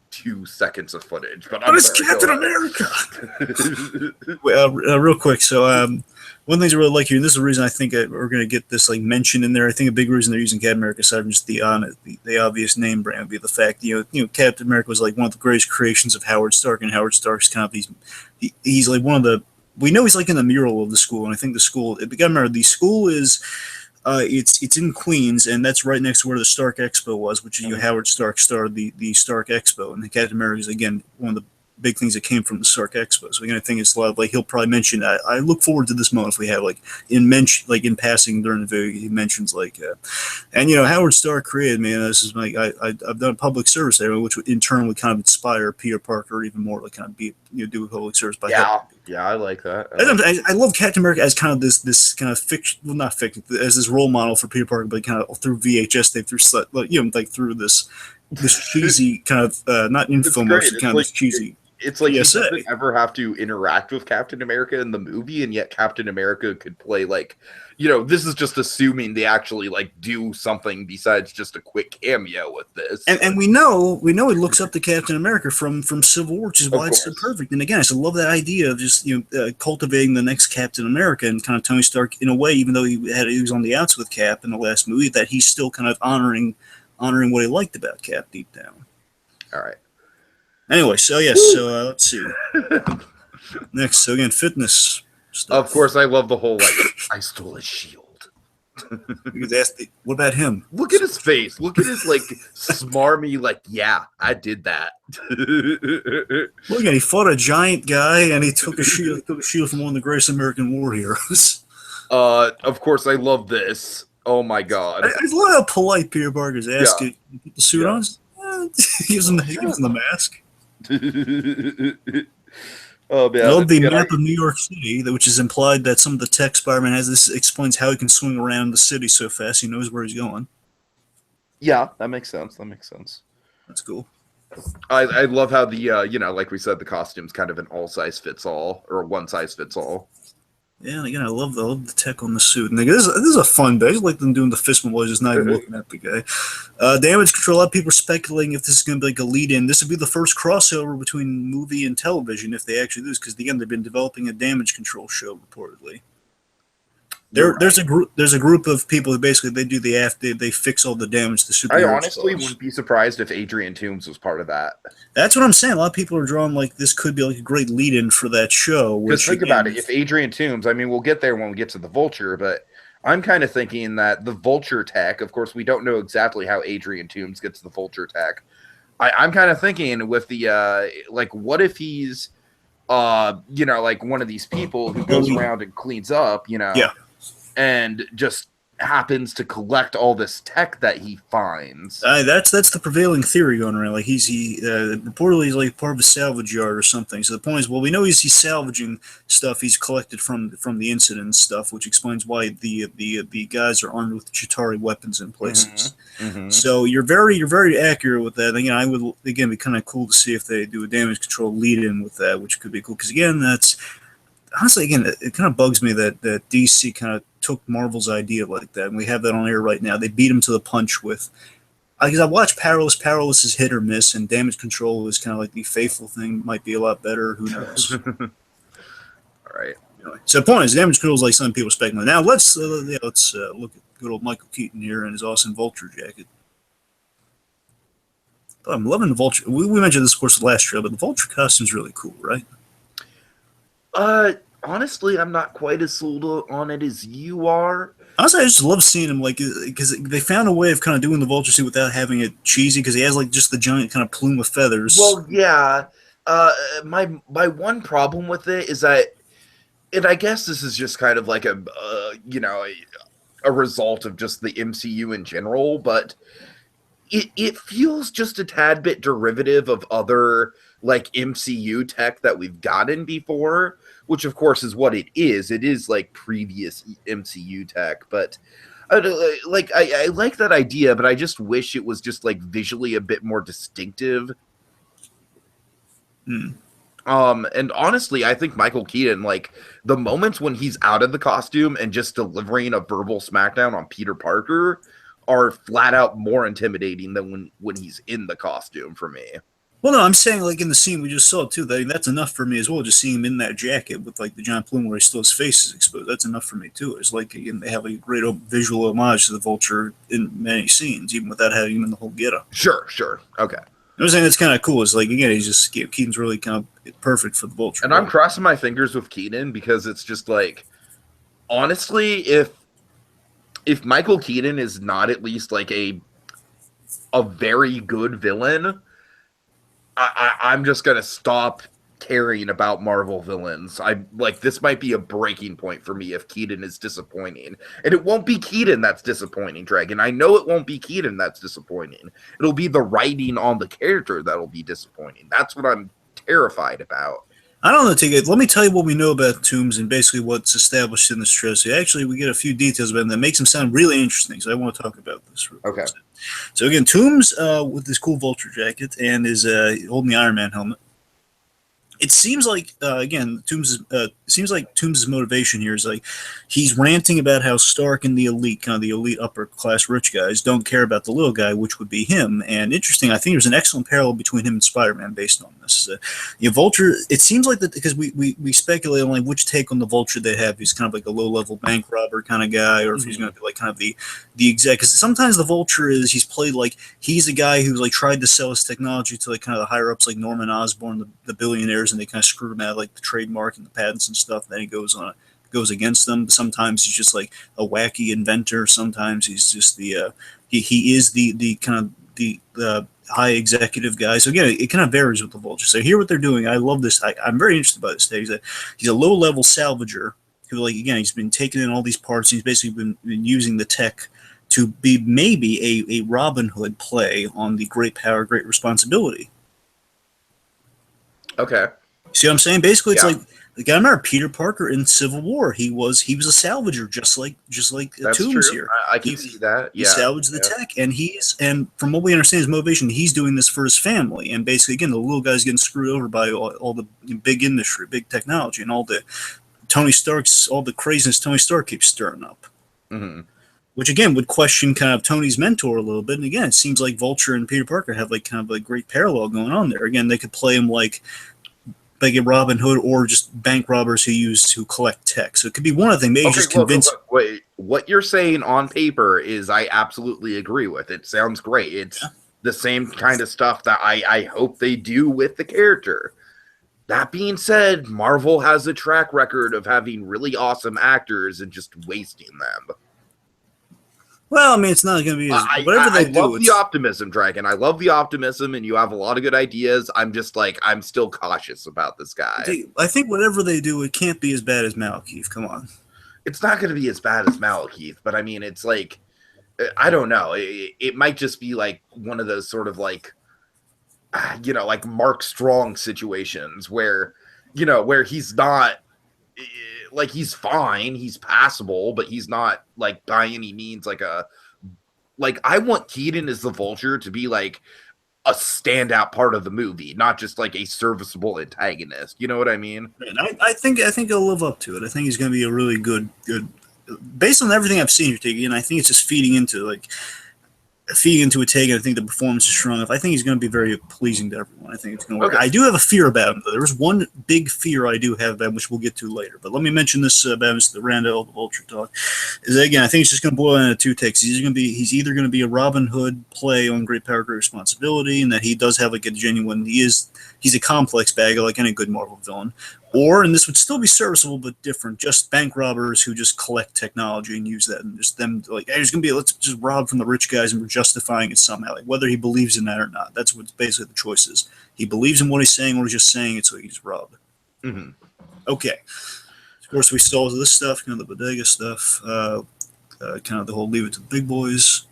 2 seconds of footage, but it's Captain America. Real quick, so one of the things I really like here, and this is the reason I think we're going to get this like mentioned in there. I think a big reason they're using Captain America, aside from just the obvious name brand, would be the fact Captain America was like one of the greatest creations of Howard Stark, and Howard Stark's kind of he's like one of the. We know he's like in the mural of the school, and I think the school. You got to remember, the school is. It's in Queens, and that's right next to where the Stark Expo was, which is Howard Stark started the Stark Expo, and the Captain America is again one of the big things that came from the Stark Expo. So again, I think it's a lot of like he'll probably mention. I look forward to this moment if we have in passing during the video he mentions and Howard Stark created me, and this is like I've done public service there, which in turn would kind of inspire Peter Parker even more, like kind of do public service by helping. Yeah, I like that. I love Captain America as kind of this kind of fiction, well, not fiction, as this role model for Peter Parker, but kind of through VHS, through this cheesy kind of not infomercial, kind of this cheesy. It's like he doesn't ever have to interact with Captain America in the movie, and yet Captain America could play this is just assuming they actually do something besides just a quick cameo with this. And we know he looks up to Captain America from Civil War, which is why it's so perfect. And again, I just love that idea of just cultivating the next Captain America, and kind of Tony Stark in a way, even though he was on the outs with Cap in the last movie, that he's still kind of honoring what he liked about Cap deep down. All right. Anyway, so yes, let's see. Next, so again, fitness stuff. Of course, I love the whole I stole his shield. What about him? Look at his face. Look at his smarmy yeah, I did that. Look again, he fought a giant guy and he took a shield from one of the greatest American war heroes. Of course, I love this. Oh my god! I love how polite Peter Parker's asking put the suit on. He gives him the mask. Oh man! I love the map of New York City, which is implied that some of the tech Spider-Man has. This explains how he can swing around the city so fast. He knows where he's going. Yeah, that makes sense. That's cool. I love how the like we said, the costume's kind of an all size fits all or one size fits all. Yeah, and again, I love the tech on the suit. And this is a fun bit. I just like them doing the fist moves, just not even looking at the guy. Damage control. A lot of people are speculating if this is going to be like a lead-in. This would be the first crossover between movie and television if they actually do this, because again, they've been developing a damage control show reportedly. There's a group of people who basically they fix all the damage to superheroes. I honestly wouldn't be surprised if Adrian Toomes was part of that. That's what I'm saying. A lot of people are drawing this could be like a great lead-in for that show. Because think about it, if Adrian Toomes, I mean, we'll get there when we get to the Vulture, but I'm kind of thinking that the Vulture tech, of course, we don't know exactly how Adrian Toomes gets the Vulture tech. I'm kind of thinking with the what if he's one of these people who goes around and cleans up, and just happens to collect all this tech that he finds. That's the prevailing theory going around. Reportedly he's part of a salvage yard or something. So the point is, well, we know he's salvaging stuff he's collected from the incident and stuff, which explains why the guys are armed with Chitauri weapons in places. Mm-hmm. So you're very accurate with that. Again, I would be kind of cool to see if they do a damage control lead in with that, which could be cool. Because again, that's honestly, it kind of bugs me that DC kind of took Marvel's idea like that, and we have that on air right now. They beat him to the punch with, because I watched Powerless. Powerless is hit or miss, and Damage Control is kind of like the faithful thing. Might be a lot better. Who knows? All right. Anyway, so the point is, Damage Control is like some people speculate. Now let's look at good old Michael Keaton here in his awesome Vulture jacket. I'm loving the Vulture. We mentioned this, of course, the last show, but the Vulture costume's really cool, right? Honestly, I'm not quite as sold on it as you are. Honestly, I just love seeing him, like, because they found a way of kind of doing the Vulture suit without having it cheesy, because he has, like, just the giant kind of plume of feathers. Well, yeah. My one problem with it is that, and I guess this is just kind of like a result of just the MCU in general, but it feels just a tad bit derivative of other like MCU tech that we've gotten before, which of course is what it is. It is like previous MCU tech, but I like that idea, but I just wish it was just like visually a bit more distinctive. And honestly, I think Michael Keaton, like the moments when he's out of the costume and just delivering a verbal smackdown on Peter Parker are flat out more intimidating than when he's in the costume for me. Well, no, I'm saying, like, in the scene we just saw, too, that's enough for me as well, just seeing him in that jacket with, like, the giant plume where still his face is exposed. That's enough for me, too. It's like, again, they have a great visual homage to the Vulture in many scenes, even without having him in the whole getup. Sure. Okay. I was saying that's kind of cool. It's like, again, Keaton's really kind of perfect for the Vulture. And I'm crossing my fingers with Keaton because it's just like, honestly, if Michael Keaton is not at least like a very good villain, I'm just gonna stop caring about Marvel villains. I like this might be a breaking point for me if Keaton is disappointing. And it won't be Keaton that's disappointing, Dragon. I know it won't be Keaton that's disappointing. It'll be the writing on the character that'll be disappointing. That's what I'm terrified about. I don't know, Tigger. Let me tell you what we know about Toomes and basically what's established in this trilogy. Actually, we get a few details about him that makes him sound really interesting, so I want to talk about this. Okay. So again, Toomes with this cool Vulture jacket and is holding the Iron Man helmet. It seems like again, seems like Toomes' motivation here is like he's ranting about how Stark and the elite, kind of the elite upper class rich guys, don't care about the little guy, which would be him. And interesting, I think there's an excellent parallel between him and Spider-Man based on this. Vulture. It seems like that because we speculate on like which take on the Vulture they have. He's kind of like a low-level bank robber kind of guy, or if he's going to be like kind of the exec. Because sometimes the Vulture he's played like he's a guy who's like tried to sell his technology to like kind of the higher ups like Norman Osborn, the billionaires, and they kind of screwed him out like the trademark and the patents and stuff. Then he goes against them. Sometimes he's just like a wacky inventor. Sometimes he's just the he is the kind of the high executive guy. So again, it kind of varies with the Vulture. So here what they're doing, I love this. I'm very interested by this. He's a low level salvager who, like, again, he's been taking in all these parts. He's basically been using the tech to be maybe a Robin Hood play on the great power, great responsibility. Okay. See what I'm saying? Basically, it's like I remember Peter Parker in Civil War. He was a salvager, just like Toomes here. I can see that. He salvaged the tech, and from what we understand, his motivation, he's doing this for his family. And basically, again, the little guy's getting screwed over by all the big industry, big technology, and all the craziness Tony Stark keeps stirring up. Mm-hmm. Which again would question kind of Tony's mentor a little bit. And again, it seems like Vulture and Peter Parker have like kind of like great parallel going on there. Again, they could play him like a Robin Hood or just bank robbers who collect tech. So it could be one of them. Maybe just convince. Wait, what you're saying on paper is I absolutely agree with. It sounds great. It's the same kind of stuff that I hope they do with the character. That being said, Marvel has a track record of having really awesome actors and just wasting them. Well, I mean, it's not going to be whatever they do. I love the optimism, Dragon. I love the optimism, and you have a lot of good ideas. I'm just like, I'm still cautious about this guy. I think whatever they do, it can't be as bad as Malekith. Come on. It's not going to be as bad as Malekith, but I mean, it's like, I don't know. It might just be like one of those sort of like, like Mark Strong situations where, where he's not, like, he's fine, he's passable, but he's not like by any means like I want Keaton as the Vulture to be like a standout part of the movie, not just like a serviceable antagonist. You know what I mean? And I think he'll live up to it. I think he's going to be a really good, based on everything I've seen here, Tiggy, and I think it's just feeding into a take, and I think the performance is strong enough. I think he's going to be very pleasing to everyone. I think it's going to work. Okay. I do have a fear about him, though. There's one big fear I do have about him, which we'll get to later. But let me mention this about the Randall, the Vulture talk. Is that, again, I think it's just going to boil down to two takes. He's either going to be a Robin Hood play on great power, great responsibility, and that he does have like a genuine. He's a complex bag, like any good Marvel villain. Or, and this would still be serviceable but different, just bank robbers who just collect technology and use that, and just them like, hey, there's gonna be let's just rob from the rich guys, and we're justifying it somehow, like whether he believes in that or not. That's what basically the choice is. He believes in what he's saying, or he's just saying it so he gets robbed. Mm-hmm. Okay. Of course, we saw this stuff, the bodega stuff, kind of the whole leave it to the big boys.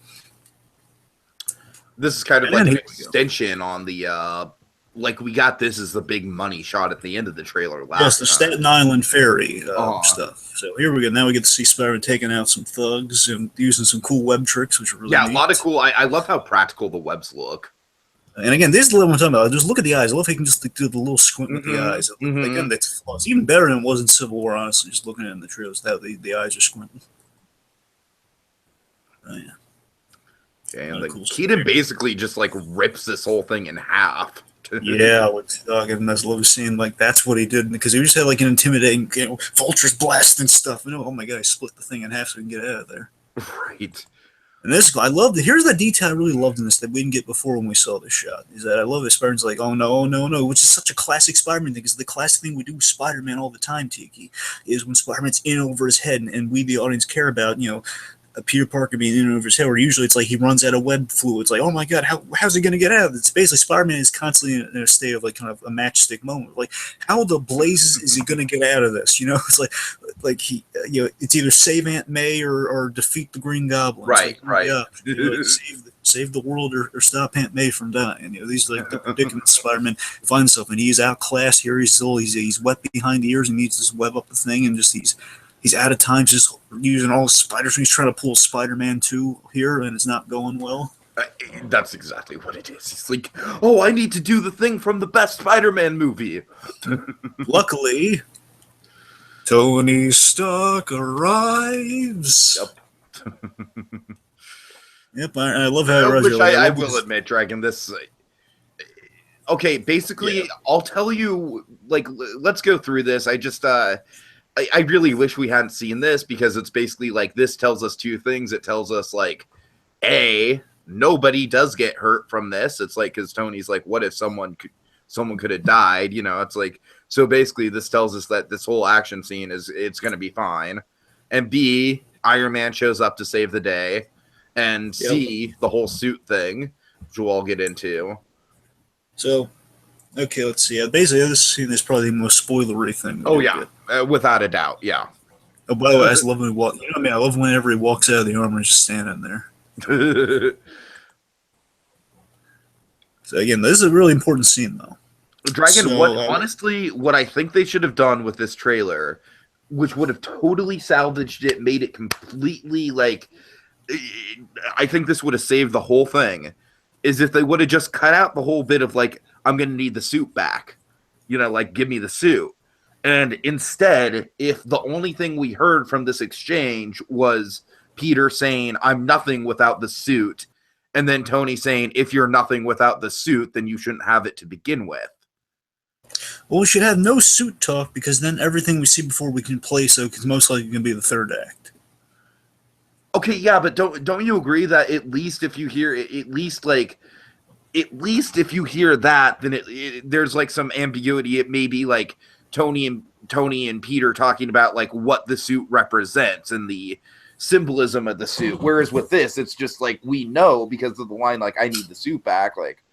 This is kind of like an extension on the like we got this as the big money shot at the end of the trailer last yes, the time. Staten Island ferry stuff. So here we go. Now we get to see Spider-Man taking out some thugs and using some cool web tricks, which are really neat. A lot of cool. I love how practical the webs look. And again, this is the level I'm talking about. Just look at the eyes. I love how you can just do the little squint with the eyes. Again, that's it's even better than it was in Civil War, honestly, just looking at it in the trailers, how the eyes are squinting. Oh, yeah. Okay, and like, cool Keaton basically just like rips this whole thing in half. Yeah, with and that's lovely scene. Like that's what he did because he just had like an intimidating, vultures blast and stuff. And oh my god, he split the thing in half so he can get out of there. Right. And this, I loved it. Here's the detail I really loved in this that we didn't get before when we saw this shot. Is that I love it. Spider-Man's like, oh no, which is such a classic Spider-Man thing. Because the classic thing we do with Spider-Man all the time, Tiki, is when Spider-Man's in over his head, and we the audience care about, Peter Parker being in over his head, where usually it's like he runs out of web fluid. It's like, oh my god, how's he going to get out of it? It's basically Spider-Man is constantly in a state of like kind of a matchstick moment. Like, how the blazes is he going to get out of this? It's like he, it's either save Aunt May or defeat the Green Goblin. Right, like, right. Yeah, save the world or stop Aunt May from dying. These are like the predicaments Spider-Man finds himself in. He's outclassed here. He's wet behind the ears. He needs to web up the thing, and just he's out of time, just using all the spiders. He's trying to pull Spider-Man 2 here, and it's not going well. That's exactly what it is. He's like, oh, I need to do the thing from the best Spider-Man movie. Luckily, Tony Stark arrives. Yep. Yep, I love how he arrives. I will admit, Dragon, this... Okay, basically, I'll tell you, like, let's go through this. I just... I really wish we hadn't seen this because it's basically like this tells us two things. It tells us like, A, nobody does get hurt from this. It's like because Tony's like, what if someone could have died? It's like so. Basically, this tells us that this whole action scene it's going to be fine. And B, Iron Man shows up to save the day, and C, the whole suit thing, which we'll all get into. So. Okay, let's see. Basically, this scene is probably the most spoilery thing. Oh, yeah. Without a doubt, yeah. Oh, by the way, I just love when he walks. I love whenever he walks out of the armor and just standing there. So, again, this is a really important scene, though. Dragon, honestly, what I think they should have done with this trailer, which would have totally salvaged it, made it completely, like... I think this would have saved the whole thing, is if they would have just cut out the whole bit of, like, I'm going to need the suit back. Like, give me the suit. And instead, if the only thing we heard from this exchange was Peter saying, I'm nothing without the suit, and then Tony saying, if you're nothing without the suit, then you shouldn't have it to begin with. Well, we should have no suit talk, because then everything we see before we can play, so it's most likely going to be the third act. Okay, yeah, but don't you agree that at least if you hear, if you hear that, then there's like some ambiguity. It may be like Tony and Peter talking about like what the suit represents and the symbolism of the suit. Whereas with this, it's just like we know because of the line like I need the suit back. Like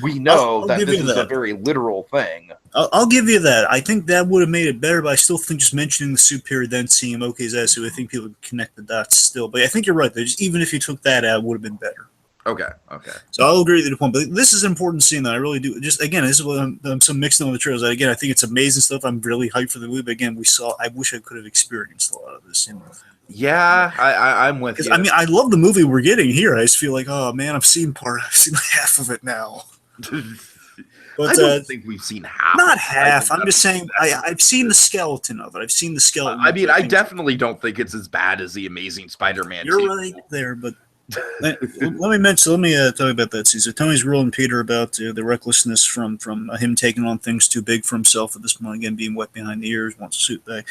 we know that this is a very literal thing. I'll give you that. I think that would have made it better, but I still think just mentioning the suit period, then seeing him okay as that suit, I think people would connect the dots still. But I think you're right. Though. Just even if you took that out, it would have been better. Okay. So I'll agree with the point, but this is an important scene that I really do. Just again, this is what I'm so mixed on the trailers. Again, I think it's amazing stuff. I'm really hyped for the movie. But again, I wish I could have experienced a lot of this. Yeah, I'm with you. I mean, I love the movie we're getting here. I just feel like, oh man, I've seen half of it now. But I don't think we've seen half. Not half. I'm just saying I've seen the skeleton of it. I've seen the skeleton. I mean, I definitely don't think it's as bad as the Amazing Spider-Man. You're right there, but. Let me tell you about that scene. So Tony's ruling Peter about the recklessness from him taking on things too big for himself at this point, again being wet behind the ears, wants a suit back,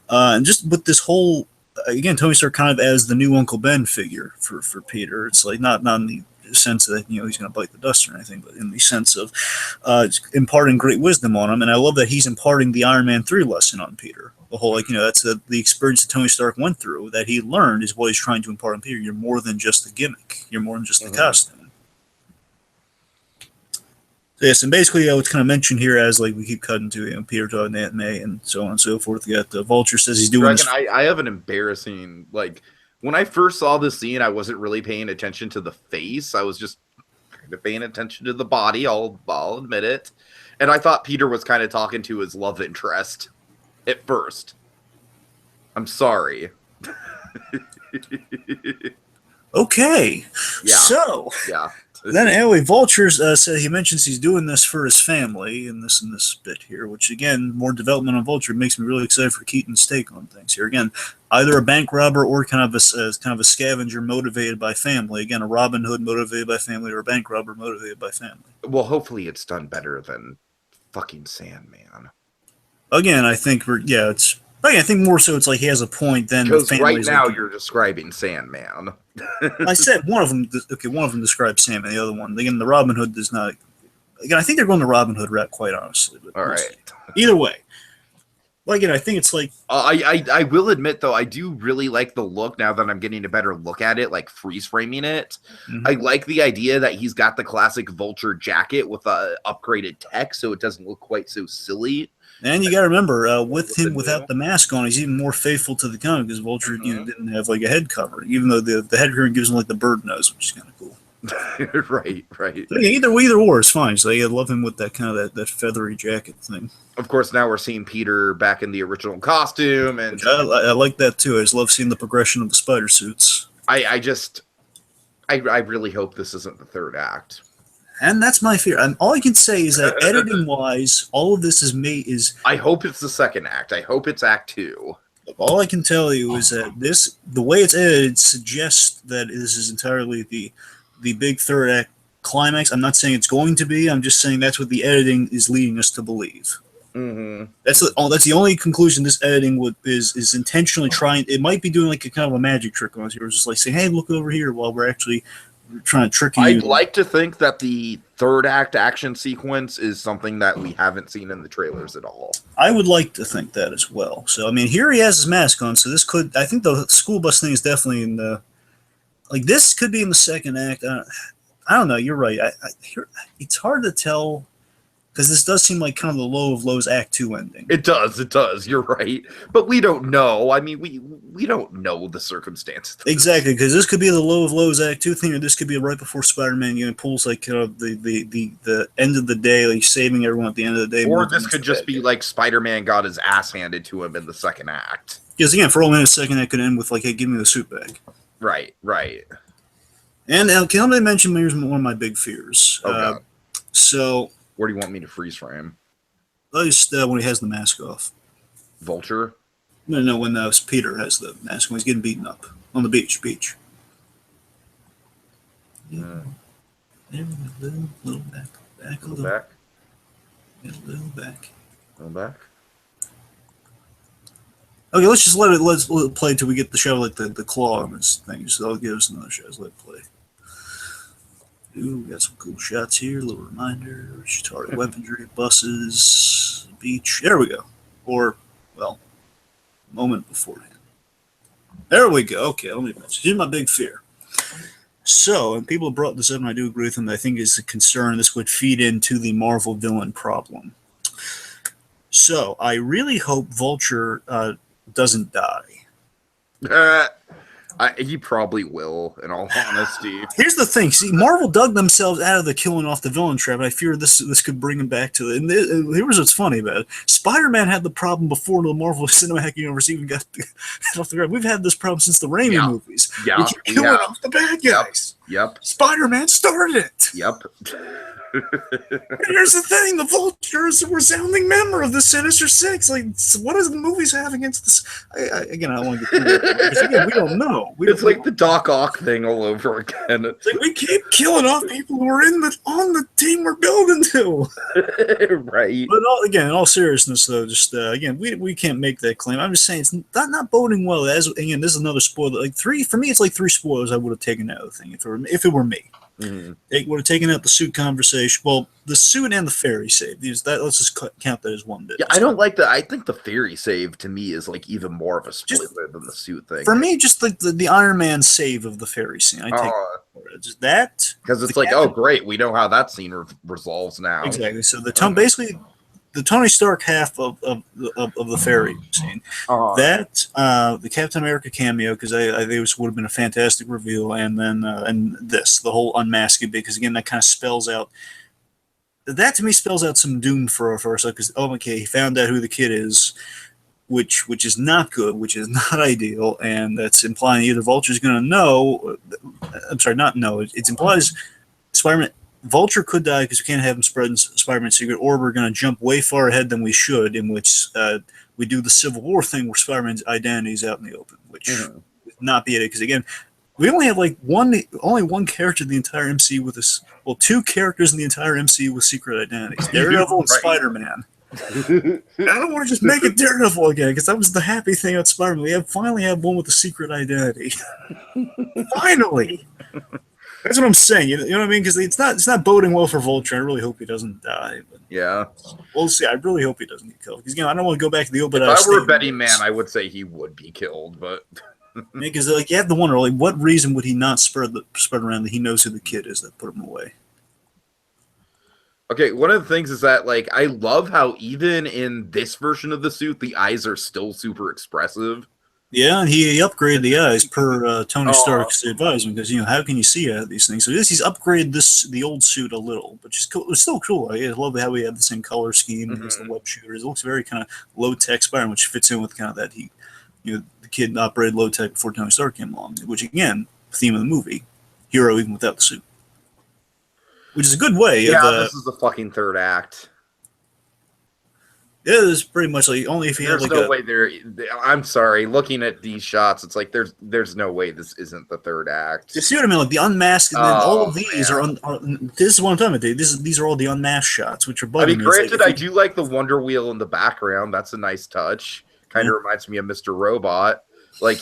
and just with this whole again Tony Stark kind of as the new Uncle Ben figure for Peter. It's like not in the sense that he's going to bite the dust or anything, but in the sense of imparting great wisdom on him. And I love that he's imparting the Iron Man 3 lesson on Peter. The whole that's the experience that Tony Stark went through that he learned is what he's trying to impart on Peter. You're more than just a gimmick. You're more than just a costume. Yes, and basically, it's kind of mentioned here as we keep cutting to Peter talking to Aunt May and so on and so forth. You got Vulture says he's doing Dragon, this. I have an embarrassing when I first saw this scene, I wasn't really paying attention to the face. I was just kind of paying attention to the body. I'll admit it, and I thought Peter was kind of talking to his love interest at first. I'm sorry. Okay, yeah. So yeah. Then anyway, Vulture said he mentions he's doing this for his family in this bit here, which again, more development on Vulture makes me really excited for Keaton's take on things here. Again, either a bank robber or kind of a scavenger motivated by family. Again, a Robin Hood motivated by family or a bank robber motivated by family. Well, hopefully it's done better than fucking Sandman. Again, I think I think more so it's he has a point than because right now you're describing Sandman. I said one of them. Okay, one of them describes Sandman. The other one, again, the Robin Hood does not. Again, I think they're going the Robin Hood route, quite honestly. But all right. Either way, again, I think it's I will admit though, I do really like the look now that I'm getting a better look at it, freeze framing it. Mm-hmm. I like the idea that he's got the classic Vulture jacket with upgraded tech, so it doesn't look quite so silly. And you got to remember, with him without the mask on, he's even more faithful to the comic because Vulture didn't have a head cover, even though the head covering gives him the bird nose, which is kind of cool. right. So, either or is fine. So I love him with that kind of that feathery jacket thing. Of course, now we're seeing Peter back in the original costume, and I like that too. I just love seeing the progression of the spider suits. I really hope this isn't the third act. And that's my fear. And all I can say is that editing-wise, all of this is. I hope it's the second act. I hope it's Act 2. All I can tell you is that the way it's edited, suggests that this is entirely the big third act climax. I'm not saying it's going to be. I'm just saying that's what the editing is leading us to believe. Mm-hmm. That's the only conclusion this editing is intentionally trying. It might be doing a kind of a magic trick on us here. It's just saying, "Hey, look over here," while we're actually trying to trick you. I'd like to think that the third act action sequence is something that we haven't seen in the trailers at all. I would like to think that as well. So, I mean, here he has his mask on, so I think the school bus thing is definitely in the, this could be in the second act. I don't know, you're right. It's hard to tell, because this does seem like kind of the low of lows Act 2 ending. It does, you're right. But we don't know. I mean, we don't know the circumstances. Exactly, because this could be the low of lows Act 2 thing, or this could be right before Spider-Man pulls the end of the day, saving everyone at the end of the day. Or this could just be Spider-Man got his ass handed to him in the second act. Because again, for all in a second, that could end with hey, give me the suit bag. Right. And can I mention here's one of my big fears. Oh, God. So... Where do you want me to freeze frame? Just when he has the mask off. Vulture? No, when Peter has the mask, when he's getting beaten up on the beach. Yeah. There, little back. A little back. A little back. Okay, let's let it play until we get the show the claw on this thing. So I'll give us another shot. Let it play. Ooh, we got some cool shots here. A little reminder. Chitauri weaponry, buses, beach. There we go. Or, well, moment beforehand. There we go. Okay, let me mention. Here's my big fear. So, and people have brought this up, and I do agree with them. I think it's a concern. This would feed into the Marvel villain problem. So, I really hope Vulture doesn't die. He probably will, in all honesty. Here's the thing. See, Marvel dug themselves out of the killing off the villain trap, and I fear this could bring him back to it. And here's what's funny about it. Spider-Man had the problem before the Marvel Cinematic Universe even got off the ground. We've had this problem since the Raimi movies. Yeah, we keep killing off the bad guys. Yep. Spider-Man started it. Yep. Here's the thing: the Vulture is a resounding member of the Sinister Six. What does the movies have against this? I don't want to get through that. Again, we don't know. It's the Doc Ock thing all over again. It's we keep killing off people who are on the team we're building to. Right. But in all seriousness, though, just again, we can't make that claim. I'm just saying it's not boding well. Again, this is another spoiler. For me, it's 3 spoilers I would have taken out of the thing if it were me. Mhm. They would have taken out the suit conversation. Well, the suit and the fairy save. Let's just count that as one bit. Yeah, I don't like that. I think the fairy save to me is like even more of a spoiler than the suit thing. For me, just the Iron Man save of the fairy scene. I take just that because it's like, oh great, we know how that scene resolves now. Exactly. So basically the Tony Stark half of the fairy scene. That the Captain America cameo, because I think this would have been a fantastic reveal, and then the whole unmasking bit, because again that kind of spells out. That to me spells out some doom for us, because okay, he found out who the kid is, which is not good, which is not ideal, and that's implying either Vulture's going to know. I'm sorry, not know. It implies Spider-Man. Vulture could die because we can't have him spreading Spider-Man's secret, or we're going to jump way far ahead than we should, in which we do the Civil War thing where Spider-Man's identity is out in the open, which would not be it. Because again, we only have only one character in the entire MCU with this. Well, two characters in the entire MCU with secret identities: Daredevil and Spider-Man. I don't want to just make it Daredevil again, because that was the happy thing about Spider-Man. We finally have one with a secret identity. Finally. That's what I'm saying. You know what I mean? Because it's not boding well for Vulture. I really hope he doesn't die. But yeah, we'll see. I really hope he doesn't get killed. Because I don't want to go back to the old. If I were a betting man, I would say he would be killed. But because you have to wonder, what reason would he not spread around that he knows who the kid is that put him away? Okay, one of the things is that I love how even in this version of the suit, the eyes are still super expressive. Yeah, and he upgraded the eyes per Tony Stark's advisement, because how can you see these things? So he's upgraded the old suit a little, but it's still cool. I love how we have the same color scheme as the web shooters. It looks very kind of low tech Spider-Man, which fits in with kind of that the kid operated low tech before Tony Stark came along, which again, theme of the movie, hero even without the suit, which is a good way. Yeah, this is the fucking third act. Yeah, it's pretty much only if you there's have no way there. I'm sorry, looking at these shots, it's like there's no way this isn't the third act. You see what I mean? Like the unmasked, and then all of these are this is what I'm talking about. These are all the unmasked shots, which are bugging. I mean, granted, I do like the Wonder Wheel in the background. That's a nice touch. Kind of reminds me of Mr. Robot.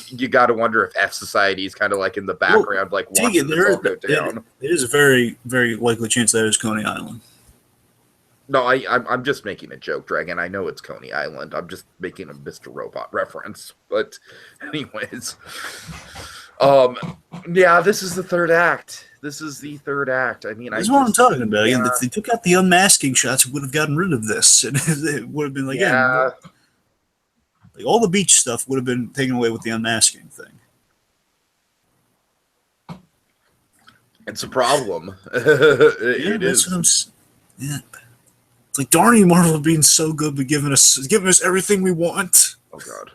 You got to wonder if F Society is kind of in the background, watching this all go down. It is a very, very likely chance that is Coney Island. No, I'm just making a joke, Dragon. I know it's Coney Island. I'm just making a Mr. Robot reference. But anyways, yeah, this is the third act. This is the third act. I mean, that's what I'm talking about. Yeah. If they took out the unmasking shots, it would have gotten rid of this. And it would have been all the beach stuff would have been taken away with the unmasking thing. It's a problem. It is. Yeah. It's darn you, Marvel, being so good, but giving us everything we want. Oh God,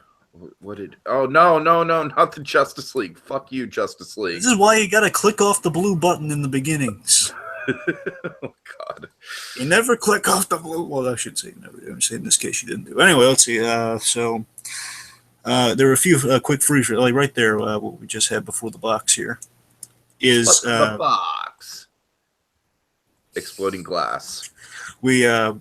what did? Oh no, not the Justice League. Fuck you, Justice League. This is why you gotta click off the blue button in the beginnings. Oh God, you never click off the blue. Well, I should say never. I'm saying in this case you didn't do. Anyway, let's see. So there were a few quick free right there. What we just had before the box here is the box. Exploding glass. We had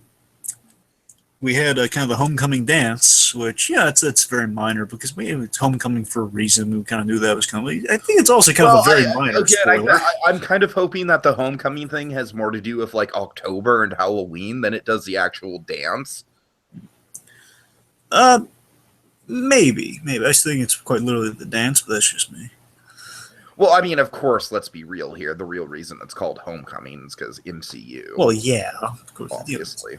a kind of a homecoming dance, which it's very minor, because it's homecoming for a reason. We kind of knew that was coming. I think it's also kind of a very minor spoiler. I'm kind of hoping that the homecoming thing has more to do with October and Halloween than it does the actual dance. Maybe. I still think it's quite literally the dance, but that's just me. Well, I mean, of course, let's be real here. The real reason it's called Homecoming is because MCU. Well, yeah, of course. Obviously.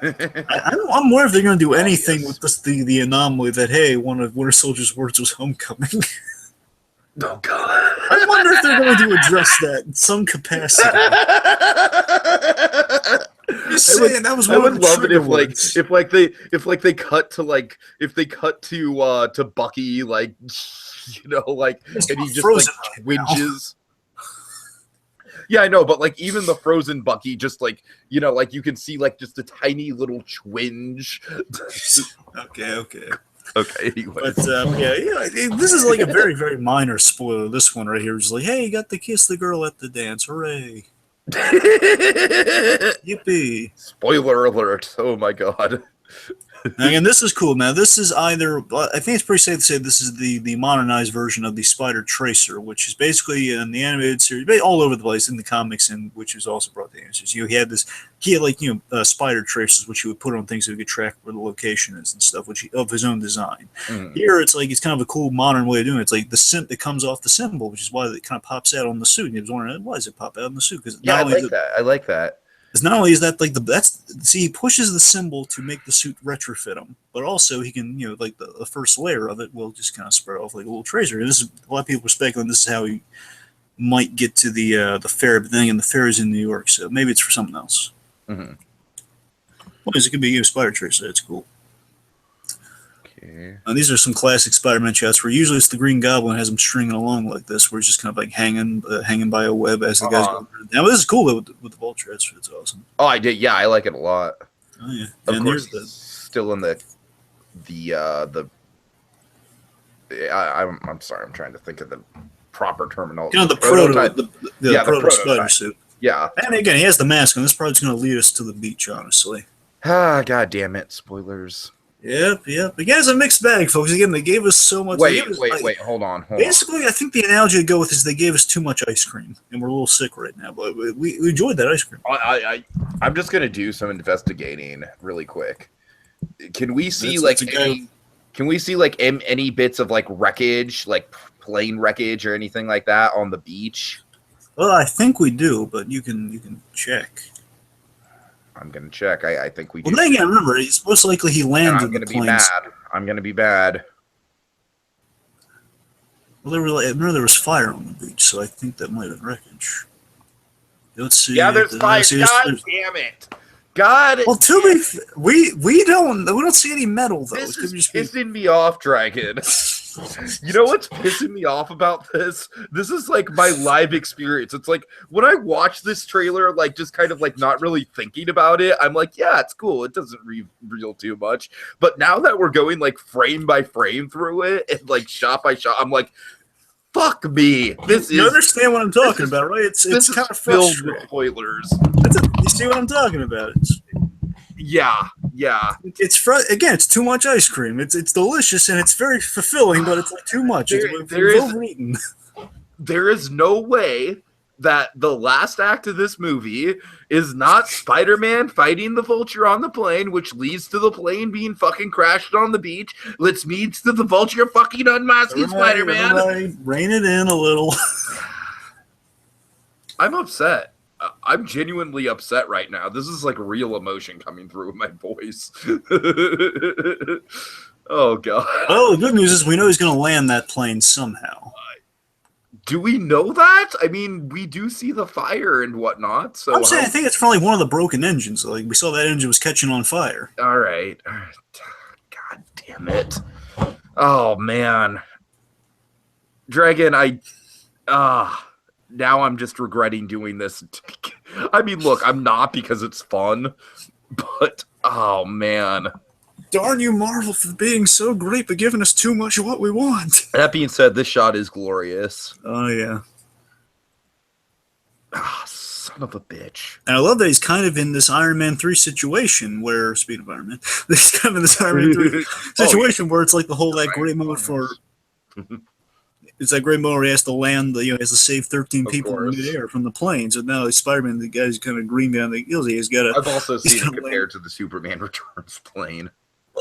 I'm wondering if they're going to do anything with the anomaly that, hey, one of Winter Soldier's words was homecoming. Oh, God. I wonder if they're going to address that in some capacity. Just saying, that was one of the love it words. if they cut to Bucky, and he just twinges. Yeah, I know, but even the frozen Bucky, just you can see just a tiny little twinge. Okay. Anyway. But this is a very, very minor spoiler. This one right here is hey, you got to kiss the girl at the dance, hooray! Yippee! Spoiler alert! Oh my God. Now, again, this is cool. Now, this is either, I think it's pretty safe to say this is the modernized version of the Spider Tracer, which is basically in the animated series, all over the place in the comics, and which was also brought to the answers. He had like, Spider Tracers, which he would put on things so he could track where the location is and stuff, of his own design. Here, it's like, it's kind of a cool modern way of doing it. It's like the simp that comes off the symbol, which is why it kind of pops out on the suit. And he was wondering, why does it pop out on the suit? Because Yeah, I like that. I like that. because not only is that like he pushes the symbol to make the suit retrofit him, but also he can, like the first layer of it will just kind of spread off like a little tracer. And this is a lot of people were speculating this is how he might get to the fair, but then again, the fair is in New York, so maybe it's for something else. Mm-hmm. Well, it could be a Spider Tracer. It's cool. Okay. And these are some classic Spider-Man shots where usually it's the Green Goblin has him stringing along like this, where he's just kind of like hanging by a web as the guys go. Now this is cool with the Vulture. It's awesome. Oh, I did. Yeah, I like it a lot. Oh yeah. Of And course, here's still in the. I'm sorry. I'm trying to think of the proper terminology. the prototype. The proto Spider prototype. suit. Yeah. And again, he has the mask on. This probably going to lead us to the beach, honestly. Ah, god damn it! Spoilers. Yep. Again, it's a mixed bag, folks. Again, they gave us so much. Wait. Hold on. Basically, I think the analogy to go with is they gave us too much ice cream, and we're a little sick right now. But we enjoyed that ice cream. I'm just gonna do some investigating really quick. Can we see Can we see like any bits of like wreckage, like plane wreckage or anything like that on the beach? Well, I think we do, but you can check. I'm gonna check. I think we do. Well, then again, remember, it's most likely he landed. I'm gonna be mad. I'm gonna be bad. Well, remember there was fire on the beach, so I think that might have been wreckage. Let's see. Yeah, there's fire. God damn it! God. Well, we don't see any metal though. This is pissing me off, Dragon. You know what's pissing me off about this? This is like my live experience. It's like when I watch this trailer, like just kind of like not really thinking about it, I'm like, yeah, it's cool. It doesn't reveal too much. But now that we're going like frame by frame through it and like shot by shot, I'm like, fuck me. You understand what I'm talking about, right? It's kind of filled with spoilers. You see what I'm talking about? Yeah. It's again, it's too much ice cream. It's delicious and it's very fulfilling, but it's like too much. There is no way that the last act of this movie is not Spider-Man fighting the Vulture on the plane, which leads to the plane being fucking crashed on the beach, which leads to the Vulture fucking unmasking Spider-Man. Right. Rein it in a little. I'm upset. I'm genuinely upset right now. This is like real emotion coming through with my voice. Oh, God. Well, the good news is we know he's going to land that plane somehow. Do we know that? I mean, we do see the fire and whatnot. So I'm saying I think it's probably one of the broken engines. Like we saw that engine was catching on fire. All right. God damn it. Oh, man. Dragon, now I'm just regretting doing this. I mean, look, I'm not because it's fun, but oh man. Darn you, Marvel, for being so great but giving us too much of what we want. That being said, this shot is glorious. Oh yeah. Son of a bitch. And I love that he's kind of in this Iron Man 3 situation where, speaking of Iron Man, he's kind of in this Iron Man 3 situation where it's like the whole that great moment for. It's that great moment where he has to land, he has to save 13 people in midair from the planes. And now Spider-Man, the guy's kind of green down the gills. I've also seen it compared to the Superman Returns plane.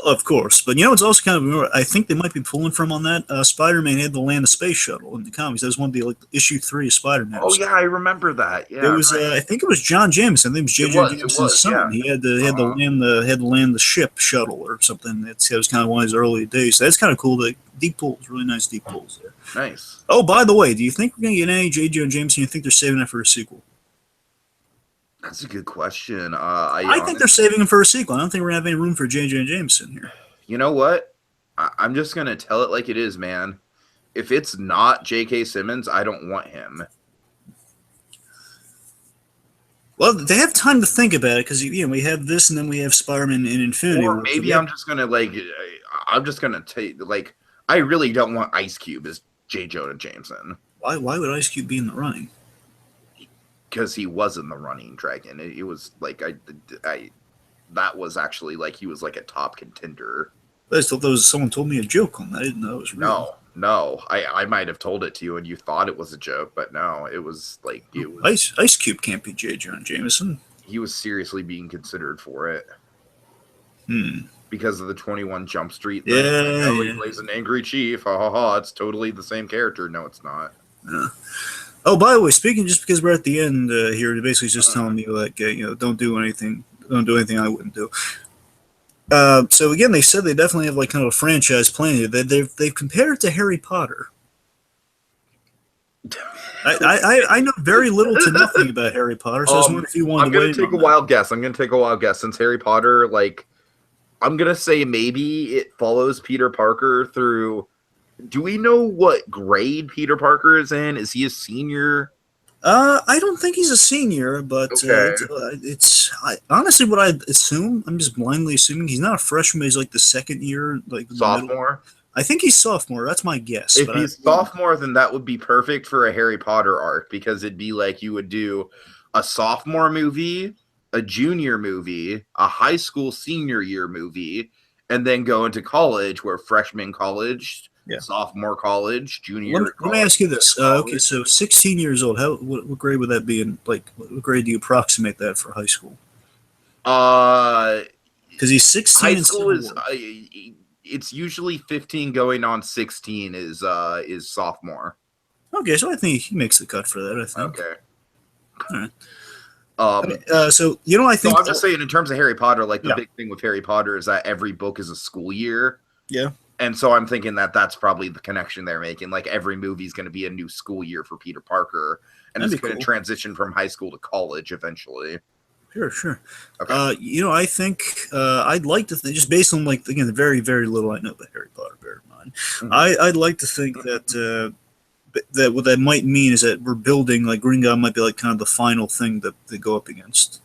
Of course. But it's also kind of, I think they might be pulling from on that. Spider-Man had to land a space shuttle in the comics. That was one of the issue 3 of Spider-Man. Oh, yeah, I remember that. Yeah, it was. I think it was John Jameson. I think it was J.J. Jameson's son. Yeah. He had to land the ship shuttle or something. That was kind of one of his early days. So that's kind of cool. The deep pulls, really nice deep pulls there. Nice. Oh, by the way, do you think we're going to get any J.J. Jameson? You think they're saving that for a sequel? That's a good question. I think they're saving him for a sequel. I don't think we're going to have any room for J.J. Jameson here. You know what? I'm just going to tell it like it is, man. If it's not J.K. Simmons, I don't want him. Well, they have time to think about it because we have this and then we have Spider-Man in Infinity War. Or maybe I'm just going to take, I really don't want Ice Cube as J. Jonah Jameson. Why would Ice Cube be in the running? Because he was in the running, Dragon. It was like that was actually like he was like a top contender. I just thought that was someone told me a joke on that. I didn't know it was real. No, I might have told it to you and you thought it was a joke, but no, it was like it was. Ice Cube can't be J. Jonah Jameson. He was seriously being considered for it. Hmm. Because of the 21 Jump Street thing. Yeah, Like, he plays an angry chief. Ha ha ha! It's totally the same character. No, it's not. Yeah. Oh, by the way, speaking, just because we're at the end here, basically just telling me like, don't do anything I wouldn't do. So again, they said they definitely have like kind of a franchise plan. They've compared it to Harry Potter. I know very little to nothing about Harry Potter, so I was wondering if you wanted to weigh in on that. I'm going to take a wild guess. Since Harry Potter, like, I'm going to say maybe it follows Peter Parker through. Do we know what grade Peter Parker is in? Is he a senior? I don't think he's a senior, but Okay. Honestly what I assume. I'm just blindly assuming he's not a freshman. He's like the second year, like Sophomore? I think he's sophomore. That's my guess. If he's sophomore, then that would be perfect for a Harry Potter arc because it'd be like you would do a sophomore movie, a junior movie, a high school senior year movie, and then go into college where freshman college, sophomore college, junior college. Let me ask you this. Okay, so 16 years old. What grade would that be in? Like, what grade do you approximate that for high school? Because he's 16. High school is it's usually 15 going on 16 is sophomore. Okay, so I think he makes the cut for that. I think. Okay. All right. So I think. So I'm just saying, in terms of Harry Potter, like the big thing with Harry Potter is that every book is a school year. Yeah. And so I'm thinking that that's probably the connection they're making. Like every movie is going to be a new school year for Peter Parker, and it's going to transition from high school to college eventually. Sure. Okay. I think I'd like to think, just based on like again the very very little I know about Harry Potter, bear in mind, I'd like to think that that what that might mean is that we're building like Green Goblin might be like kind of the final thing that they go up against.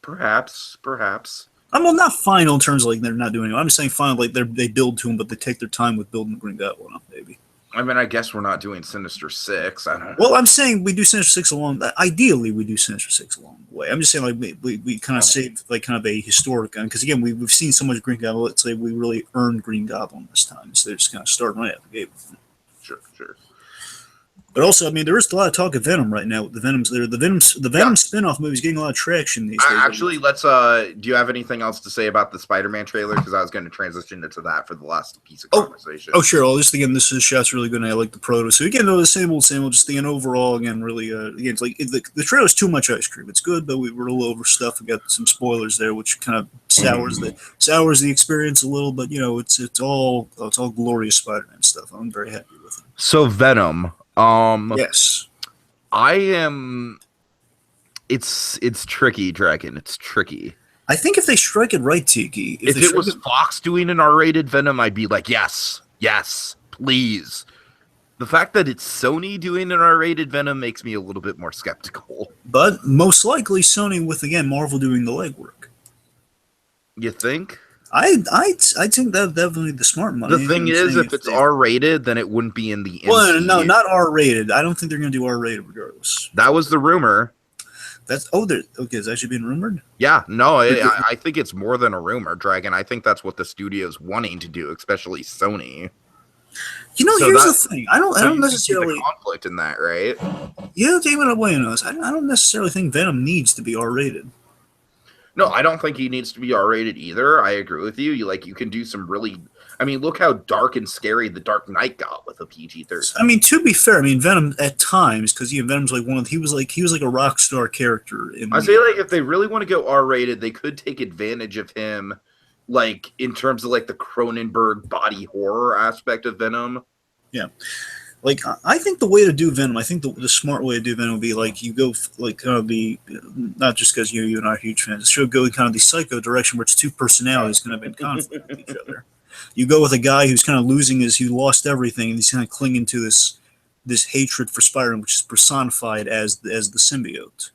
Perhaps. Well, not final in terms of like they're not doing it. I'm just saying final, like they build to him, but they take their time with building the Green Goblin up, maybe. I mean, I guess we're not doing Sinister Six. I don't know. Well, I'm saying we do Sinister Six along. Ideally, we do Sinister Six along the way. I'm just saying like we kind of save like kind of a historic gun because again we've seen so much Green Goblin. Let's say we really earned Green Goblin this time, so they're just kind of starting right out the gate with it. Sure. But also, I mean, there is a lot of talk of Venom right now. The Venom spinoff movie is getting a lot of traction these days. Actually, let's. Do you have anything else to say about the Spider-Man trailer? Because I was going to transition into that for the last piece of conversation. Oh, sure. Well, just again, this shot's really good, and I like the proto. So again, the same old. Just again, overall, again, really, again, it's like the trailer's too much ice cream. It's good, but we're a little over stuff. We got some spoilers there, which kind of sours the experience a little. But it's all glorious Spider-Man stuff. I'm very happy with it. So Venom. Yes. I am. It's tricky, Dragon. It's tricky. I think if they strike it right, Tiki. If it was Fox doing an R-rated Venom, I'd be like, yes, please. The fact that it's Sony doing an R-rated Venom makes me a little bit more skeptical. But most likely Sony with again Marvel doing the legwork. You think? I think that definitely the smart money. The thing is, if it's R-rated, then it wouldn't be in the MCU. Well, no, not R-rated. I don't think they're going to do R-rated regardless. That was the rumor. Okay. It's actually being rumored. Yeah, no, I think it's more than a rumor, Dragon. I think that's what the studio's wanting to do, especially Sony. Here's the thing. I don't necessarily see the conflict in that, right? David Abuenos. I don't necessarily think Venom needs to be R-rated. No, I don't think he needs to be R-rated either. I agree with you. You can do some really. I mean, look how dark and scary The Dark Knight got with a PG-13. I mean, to be fair, Venom at times because Venom's like he was like a rock star character. I say like if they really want to go R-rated, they could take advantage of him, like in terms of like the Cronenberg body horror aspect of Venom. Yeah. Like I think the way to do Venom, I think the smart way to do Venom would be like you go like kind of the not just because you and I are huge fans. It should go kind of the psycho direction where it's two personalities kind of in conflict with each other. You go with a guy who's kind of he lost everything, and he's kind of clinging to this hatred for Spider-Man, which is personified as the symbiote.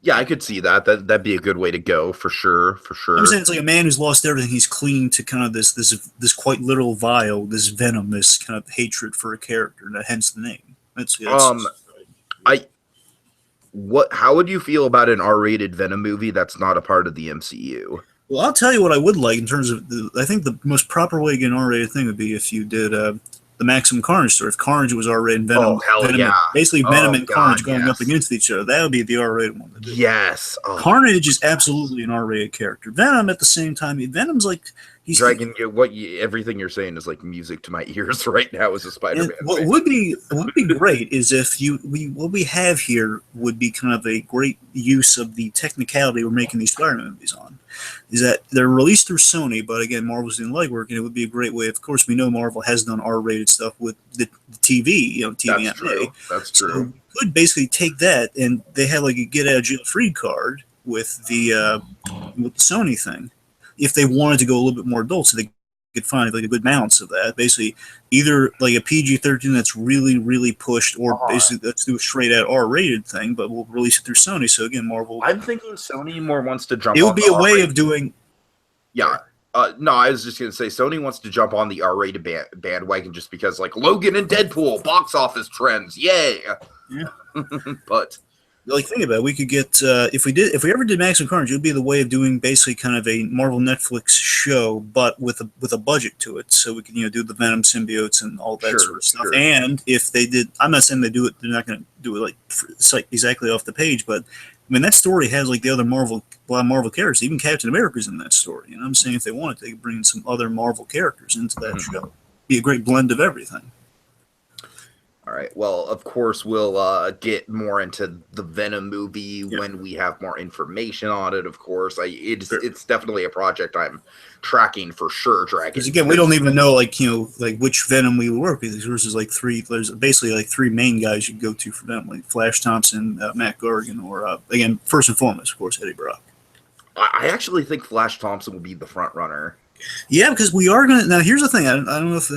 Yeah, I could see that. That'd be a good way to go for sure. I'm saying it's like a man who's lost everything. He's clinging to kind of this quite literal vial, this venom, this kind of hatred for a character, and hence the name. How would you feel about an R-rated Venom movie that's not a part of the MCU? Well, I'll tell you what I would like in terms of. I think the most proper way to get an R-rated thing would be if you did the Maximum Carnage story. If Carnage was R-rated, and Venom, Oh, hell Venom, yeah. basically Venom and God, Carnage going up yes. against each other. That would be the R-rated one to do. Yes. Oh, Carnage is absolutely an R-rated character. Venom, at the same time, Venom's like he's Dragon, everything you're saying is like music to my ears right now as a Spider-Man And what fan. would be great is if what we have here would be kind of a great use of the technicality we're making these Spider-Man movies on. Is that they're released through Sony, but again, Marvel's doing legwork, and it would be a great way. Of course, we know Marvel has done R-rated stuff with the TV, TV That's anime. true. That's So true. we could basically take that, and they have like a get out of jail free card with the Sony thing, if they wanted to go a little bit more adult, so they could find like a good balance of that. Basically, either like a PG-13 that's really, really pushed, or basically let's do a straight out R-rated thing, but we'll release it through Sony. So again, Marvel. I'm thinking Sony more wants to jump. It would on be the a way R-rated. of doing. Yeah. No, I was just gonna say Sony wants to jump on the R-rated bandwagon just because, like, Logan and Deadpool box office trends, yay! Yeah. But Like, think about it. We could get if we ever did Maximum Carnage, it would be the way of doing basically kind of a Marvel Netflix show, but with a budget to it, so we can do the Venom symbiotes and all that Sure, sort of stuff. sure. And if they did, I'm not saying they do it; they're not going to do it like exactly off the page, but I mean that story has like the other a lot of Marvel characters. Even Captain America's in that story. You know what I'm saying? If they wanted, they could bring in some other Marvel characters into that show. Be a great blend of everything. all right, well, of course, we'll get more into the Venom movie when we have more information on it. Of course, it's definitely a project I'm tracking for sure. Dragon, Because again, we don't even know like which Venom we would work with. There's there's basically like three main guys you go to for Venom, like Flash Thompson, Matt Gargan, or again, first and foremost, of course, Eddie Brock. I actually think Flash Thompson will be the front runner. Yeah, because we are gonna. Now, here's the thing. I don't know if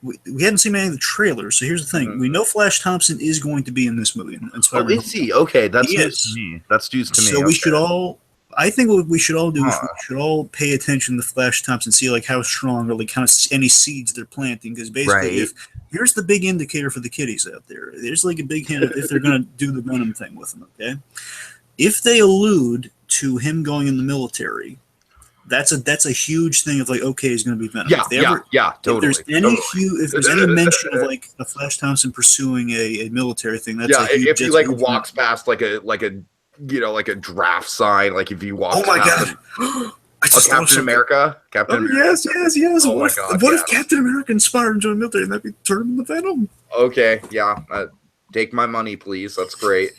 we haven't seen many of the trailers. So here's the thing: we know Flash Thompson is going to be in this movie. In Spider-Man. Oh, is he? Okay, that's He news is. to me. That's news to me. So we Okay. should all. I think what we should all do is we should all pay attention to Flash Thompson, see like how strong or like kind of any seeds they're planting. Because basically, Right. here's the big indicator for the kiddies out there. There's like a big hint of if they're going to do the Venom thing with him. Okay, if they allude to him going in the military, that's a huge thing of like, okay, he's going to be Venom. Yeah, If they ever, totally. if there's any mention of like a Flash Thompson pursuing a military thing, that's a huge. if he that's like a huge walks past like a like a draft sign, like if he walks. Oh my past god! I just Captain America. Captain. Oh, America. yes. Oh my what God, what yes. if Captain America inspired him to join the military and that'd be turn him into Venom? Okay, yeah. Take my money, please. That's great.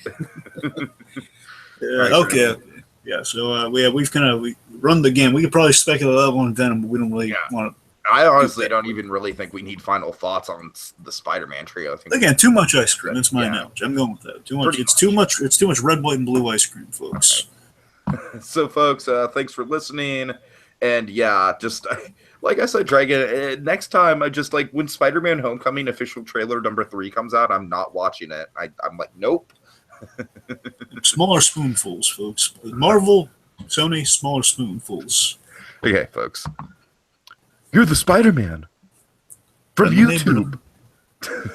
Right, Okay. Yeah, so we've kind of run the game. We could probably speculate a lot on Venom, but we don't really want to. I honestly don't even really think we need final thoughts on the Spider-Man trio. I think Again, too much ice cream. That's my Yeah. analogy. I'm going with that. Too much. Pretty It's too much. It's too much red, white, and blue ice cream, folks. So, folks, thanks for listening. And yeah, just like I said, Dragon, next time, I just like when Spider-Man Homecoming official trailer number 3 comes out, I'm not watching it. I'm like, nope. Smaller spoonfuls, folks. Marvel, Sony, smaller spoonfuls. Okay, folks. You're the Spider-Man from And the name YouTube.